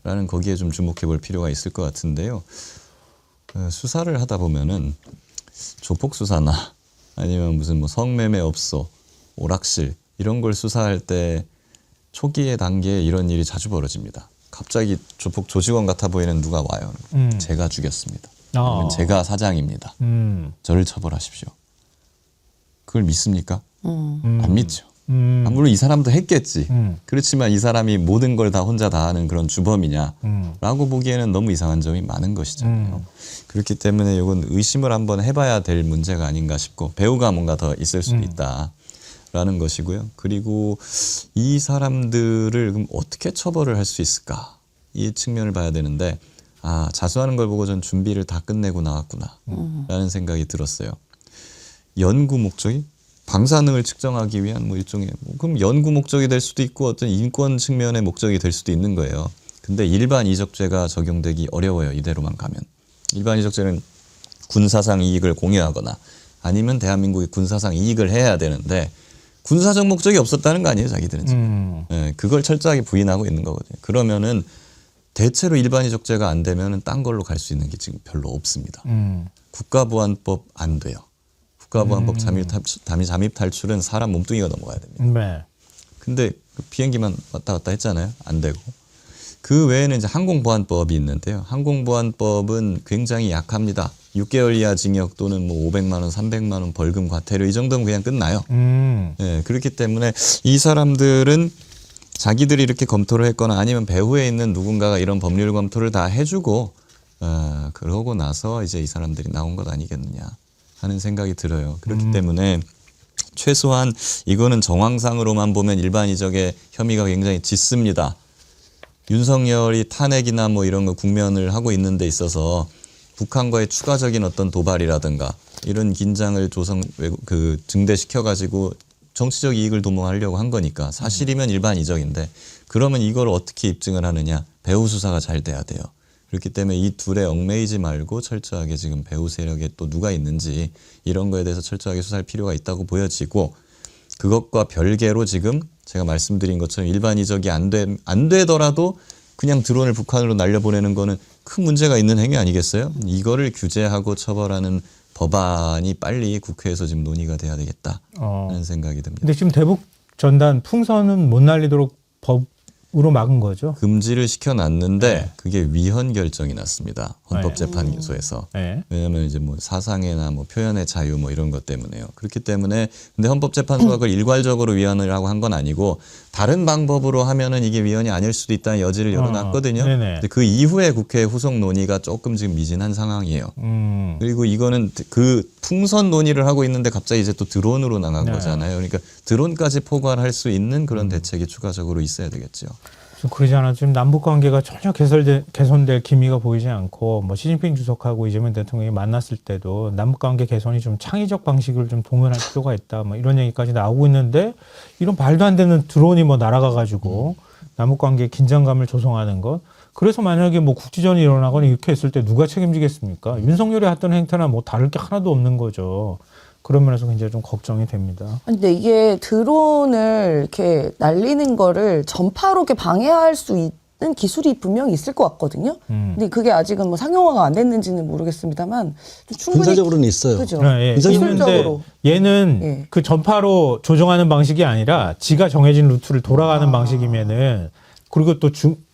라는 거기에 좀 주목해 볼 필요가 있을 것 같은데요. 수사를 하다 보면은 조폭 수사나 아니면 무슨 뭐 성매매 업소, 오락실 이런 걸 수사할 때 초기의 단계에 이런 일이 자주 벌어집니다. 갑자기 조폭 조직원 같아 보이는 누가 와요. 제가 죽였습니다. 아니면 제가 사장입니다. 저를 처벌하십시오. 그걸 믿습니까? 안 믿죠. 물론 이 사람도 했겠지. 그렇지만 이 사람이 모든 걸 다 혼자 다 하는 그런 주범이냐라고 보기에는 너무 이상한 점이 많은 것이잖아요. 그렇기 때문에 이건 의심을 한번 해봐야 될 문제가 아닌가 싶고 배우가 뭔가 더 있을 수도 있다라는 것이고요. 그리고 이 사람들을 그럼 어떻게 처벌을 할 수 있을까? 이 측면을 봐야 되는데 자수하는 걸 보고 전 준비를 다 끝내고 나왔구나라는 생각이 들었어요. 연구 목적이 방사능을 측정하기 위한 뭐 일종의 그럼 연구 목적이 될 수도 있고 어떤 인권 측면의 목적이 될 수도 있는 거예요. 근데 일반 이적죄가 적용되기 어려워요. 이대로만 가면. 일반 이적죄는 군사상 이익을 공유하거나 아니면 대한민국이 군사상 이익을 해야 되는데 군사적 목적이 없었다는 거 아니에요, 자기들은 지금. 네, 그걸 철저하게 부인하고 있는 거거든요. 그러면은 대체로 일반 이적죄가 안 되면은 딴 걸로 갈 수 있는 게 지금 별로 없습니다. 국가보안법 안 돼요. 국가보안법 잠입 탈출은 사람 몸뚱이가 넘어가야 됩니다. 네. 근데 그 비행기만 왔다 갔다 했잖아요. 안 되고. 그 외에는 이제 항공보안법이 있는데요. 항공보안법은 굉장히 약합니다. 6개월 이하 징역 또는 뭐 500만 원, 300만 원 벌금 과태료 이 정도면 그냥 끝나요. 네, 그렇기 때문에 이 사람들은 자기들이 이렇게 검토를 했거나 아니면 배후에 있는 누군가가 이런 법률 검토를 다 해주고 그러고 나서 이제 이 사람들이 나온 것 아니겠느냐 하는 생각이 들어요. 그렇기 때문에 최소한 이거는 정황상으로만 보면 일반 이적의 혐의가 굉장히 짙습니다. 윤석열이 탄핵이나 뭐 이런 거 국면을 하고 있는 데 있어서 북한과의 추가적인 어떤 도발이라든가 이런 긴장을 증대시켜 가지고 정치적 이익을 도모하려고 한 거니까 사실이면 일반 이적인데 그러면 이걸 어떻게 입증을 하느냐? 배후 수사가 잘 돼야 돼요. 그렇기 때문에 이 둘에 얽매이지 말고 철저하게 지금 배후 세력에 또 누가 있는지 이런 거에 대해서 철저하게 수사할 필요가 있다고 보여지고 그것과 별개로 지금 제가 말씀드린 것처럼 일반 이적이 안 되더라도 그냥 드론을 북한으로 날려보내는 거는 큰 문제가 있는 행위 아니겠어요? 이거를 규제하고 처벌하는 법안이 빨리 국회에서 지금 논의가 돼야 되겠다는 생각이 듭니다. 근데 지금 대북 전단 풍선은 못 날리도록 법으로 막은 거죠? 금지를 시켜놨는데 그게 위헌 결정이 났습니다. 헌법재판소에서. 왜냐하면 이제 뭐 사상의나 뭐 표현의 자유 뭐 이런 것 때문에요. 그렇기 때문에 근데 헌법재판소가 그걸 일괄적으로 위헌을 하고 한 건 아니고 다른 방법으로 하면은 이게 위헌이 아닐 수도 있다는 여지를 열어놨거든요. 근데 그 이후에 국회 후속 논의가 조금 지금 미진한 상황이에요. 그리고 이거는 그 풍선 논의를 하고 있는데 갑자기 이제 또 드론으로 나간 거잖아요. 그러니까 드론까지 포괄할 수 있는 그런 대책이 추가적으로 있어야 되겠죠. 그러지 않아 지금 남북 관계가 전혀 개선될 기미가 보이지 않고 뭐 시진핑 주석하고 이재명 대통령이 만났을 때도 남북 관계 개선이 좀 창의적 방식을 좀 동원할 필요가 있다 뭐 이런 얘기까지 나오고 있는데 이런 말도 안 되는 드론이 뭐 날아가 가지고 남북 관계 긴장감을 조성하는 것 그래서 만약에 뭐 국지전이 일어나거나 이렇게 했을 때 누가 책임지겠습니까? 윤석열이 했던 행태나 뭐 다를 게 하나도 없는 거죠. 그런 면에서 굉장히 좀 걱정이 됩니다. 근데 이게 드론을 이렇게 날리는 거를 전파로 이렇게 방해할 수 있는 기술이 분명히 있을 것 같거든요. 근데 그게 아직은 뭐 상용화가 안 됐는지는 모르겠습니다만 충분히 군사적으로는 있어요. 그죠? 네, 기술적으로. 얘는 그 전파로 조정하는 방식이 아니라 지가 정해진 루트를 돌아가는 방식이면은 그리고 또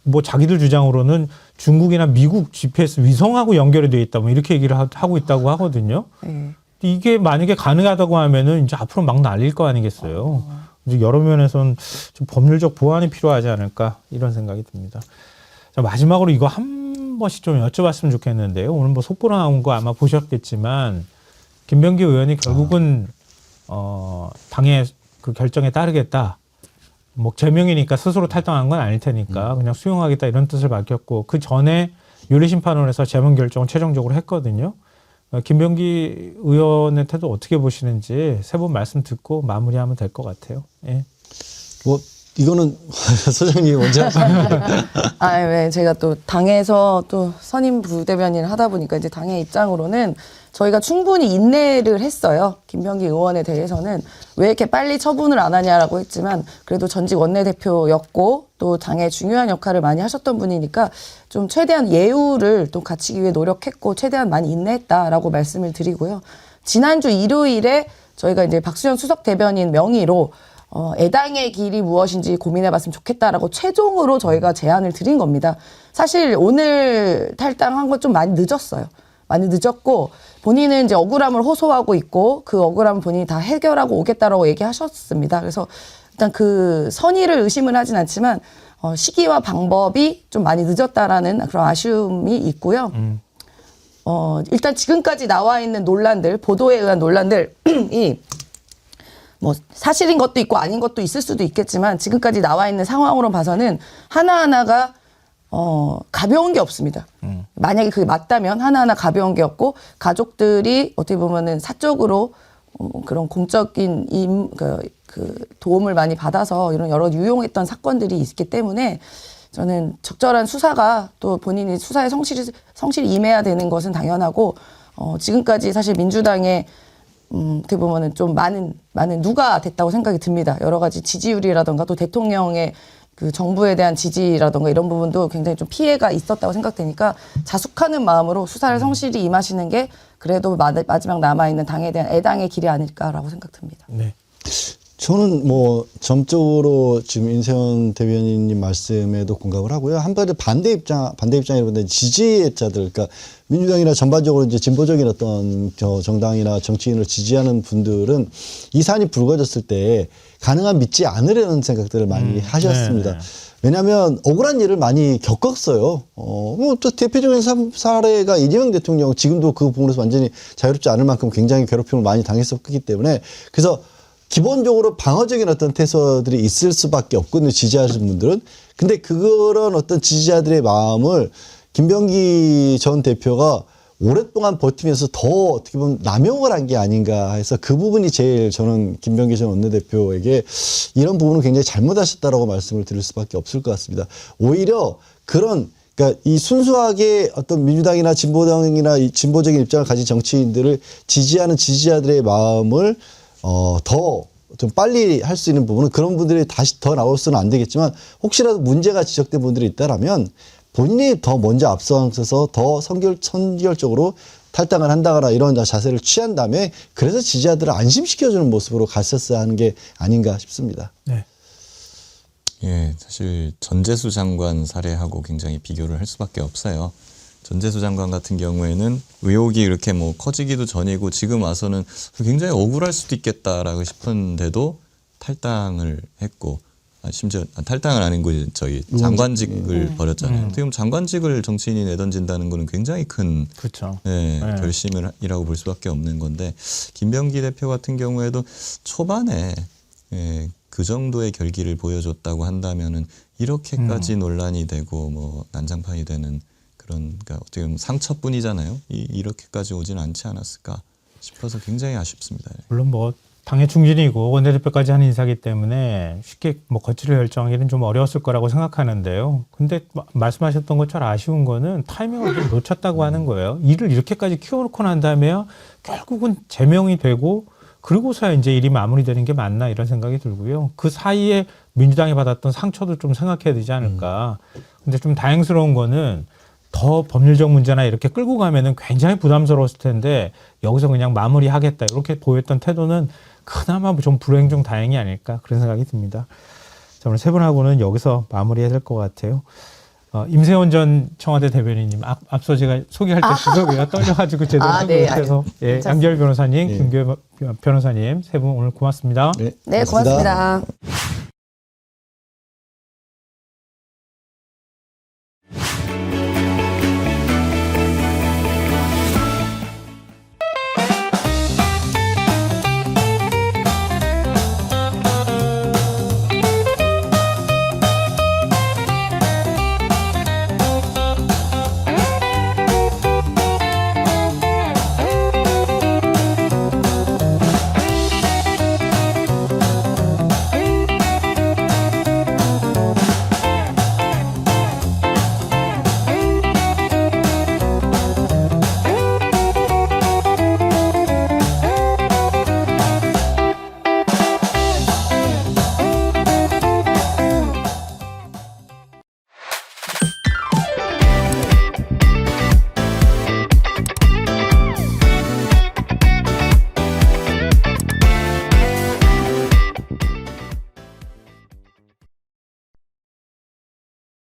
뭐 자기들 주장으로는 중국이나 미국 GPS 위성하고 연결이 돼 있다 뭐 이렇게 얘기를 하고 있다고 하거든요. 이게 만약에 가능하다고 하면은 이제 앞으로 막 날릴 거 아니겠어요. 이제 여러 면에서는 좀 법률적 보완이 필요하지 않을까 이런 생각이 듭니다. 자, 마지막으로 이거 한 번씩 좀 여쭤봤으면 좋겠는데요. 오늘 뭐 속보로 나온 거 아마 보셨겠지만 김병기 의원이 결국은 당의 그 결정에 따르겠다. 뭐 제명이니까 스스로 탈당한 건 아닐 테니까 그냥 수용하겠다 이런 뜻을 밝혔고 그 전에 윤리심판원에서 제명 결정을 최종적으로 했거든요. 김병기 의원의 태도 어떻게 보시는지 세 분 말씀 듣고 마무리하면 될 것 같아요. 예. 뭐 이거는 소장님이 먼저 네, 제가 또 당에서 또 선임 부대변인을 하다 보니까 이제 당의 입장으로는 저희가 충분히 인내를 했어요. 김병기 의원에 대해서는 왜 이렇게 빨리 처분을 안 하냐라고 했지만 그래도 전직 원내대표였고 또 당의 중요한 역할을 많이 하셨던 분이니까 좀 최대한 예우를 또 갖추기 위해 노력했고 최대한 많이 인내했다라고 말씀을 드리고요. 지난주 일요일에 저희가 이제 박수현 수석 대변인 명의로 애당의 길이 무엇인지 고민해봤으면 좋겠다라고 최종으로 저희가 제안을 드린 겁니다. 사실 오늘 탈당한 건 좀 많이 늦었어요. 많이 늦었고 본인은 이제 억울함을 호소하고 있고 그 억울함을 본인이 다 해결하고 오겠다라고 얘기하셨습니다. 그래서 일단 그 선의를 의심은 하진 않지만 시기와 방법이 좀 많이 늦었다라는 그런 아쉬움이 있고요. 일단 지금까지 나와 있는 논란들, 보도에 의한 논란들이 뭐 사실인 것도 있고 아닌 것도 있을 수도 있겠지만 지금까지 나와 있는 상황으로 봐서는 하나하나가 가벼운 게 없습니다. 만약에 그게 맞다면 하나하나 가벼운 게 없고 가족들이 어떻게 보면은 사적으로 그런 공적인 그 도움을 많이 받아서 이런 여러 유용했던 사건들이 있기 때문에 저는 적절한 수사가 또 본인이 수사에 성실히 임해야 되는 것은 당연하고 지금까지 사실 민주당의 어떻게 보면은 좀 많은 누가 됐다고 생각이 듭니다. 여러 가지 지지율이라던가 또 대통령의 그 정부에 대한 지지라던가 이런 부분도 굉장히 좀 피해가 있었다고 생각되니까 자숙하는 마음으로 수사를 성실히 임하시는 게 그래도 마지막 남아있는 당에 대한 애당의 길이 아닐까라고 생각됩니다. 네. 저는 뭐 점적으로 지금 인세현 대변인님 말씀에도 공감을 하고요. 한편에 반대 입장이라면 지지자들, 그러니까 민주당이나 전반적으로 이제 진보적인 어떤 정당이나 정치인을 지지하는 분들은 이 사안이 불거졌을 때 가능한 믿지 않으려는 생각들을 많이 하셨습니다. 네네. 왜냐하면 억울한 일을 많이 겪었어요. 또 대표적인 사례가 이재명 대통령 지금도 그 부분에서 완전히 자유롭지 않을 만큼 굉장히 괴롭힘을 많이 당했었기 때문에 그래서 기본적으로 방어적인 어떤 태도들이 있을 수밖에 없거든요. 지지하시는 분들은. 근데 그런 어떤 지지자들의 마음을 김병기 전 대표가 오랫동안 버티면서 더 어떻게 보면 남용을 한 게 아닌가 해서 그 부분이 제일 저는 김병기 전 원내대표에게 이런 부분은 굉장히 잘못하셨다라고 말씀을 드릴 수밖에 없을 것 같습니다. 오히려 그러니까 이 순수하게 어떤 민주당이나 진보당이나 이 진보적인 입장을 가진 정치인들을 지지하는 지지자들의 마음을 더 좀 빨리 할 수 있는 부분은 그런 분들이 다시 더 나올 수는 안 되겠지만 혹시라도 문제가 지적된 분들이 있다라면 본인이 더 먼저 앞서서 더 선결적으로 탈당을 한다거나 이런 자세를 취한 다음에 그래서 지지자들을 안심시켜주는 모습으로 갔었어야 하는 게 아닌가 싶습니다. 네. 예, 사실 전재수 장관 사례하고 굉장히 비교를 할 수밖에 없어요. 전재수 장관 같은 경우에는 의혹이 이렇게 뭐 커지기도 전이고 지금 와서는 굉장히 억울할 수도 있겠다라고 싶은데도 탈당을 했고 심지어 탈당을 안 했고 저희 장관직을 버렸잖아요. 어떻게 보면 장관직을 정치인이 내던진다는 거는 굉장히 큰 그렇죠. 결심이라고 볼 수밖에 없는 건데 김병기 대표 같은 경우에도 초반에 그 정도의 결기를 보여줬다고 한다면은 이렇게까지 논란이 되고 뭐 난장판이 되는 그런 그러니까 어떻게 보면 상처뿐이잖아요. 이렇게까지 오진 않지 않았을까 싶어서 굉장히 아쉽습니다. 물론 뭐 당의 중진이고 원내대표까지 한 인사기 때문에 쉽게 뭐 거취를 결정하기는 좀 어려웠을 거라고 생각하는데요. 근데 말씀하셨던 것처럼 아쉬운 거는 타이밍을 좀 놓쳤다고 하는 거예요. 일을 이렇게까지 키워놓고 난 다음에야 결국은 제명이 되고 그리고서야 이제 일이 마무리되는 게 맞나 이런 생각이 들고요. 그 사이에 민주당이 받았던 상처도 좀 생각해야 되지 않을까. 근데 좀 다행스러운 거는 더 법률적 문제나 이렇게 끌고 가면은 굉장히 부담스러웠을 텐데 여기서 그냥 마무리하겠다 이렇게 보였던 태도는 그나마 좀 불행 중 다행이 아닐까 그런 생각이 듭니다. 자, 오늘 세 분하고는 여기서 마무리해야 될 것 같아요. 임세원 전 청와대 대변인님 앞서 제가 소개할 때 주석이가 떨려가지고 제대로 소개 못해서 양결 변호사님, 김규현 변호사님 세 분 오늘 고맙습니다. 네, 고맙습니다.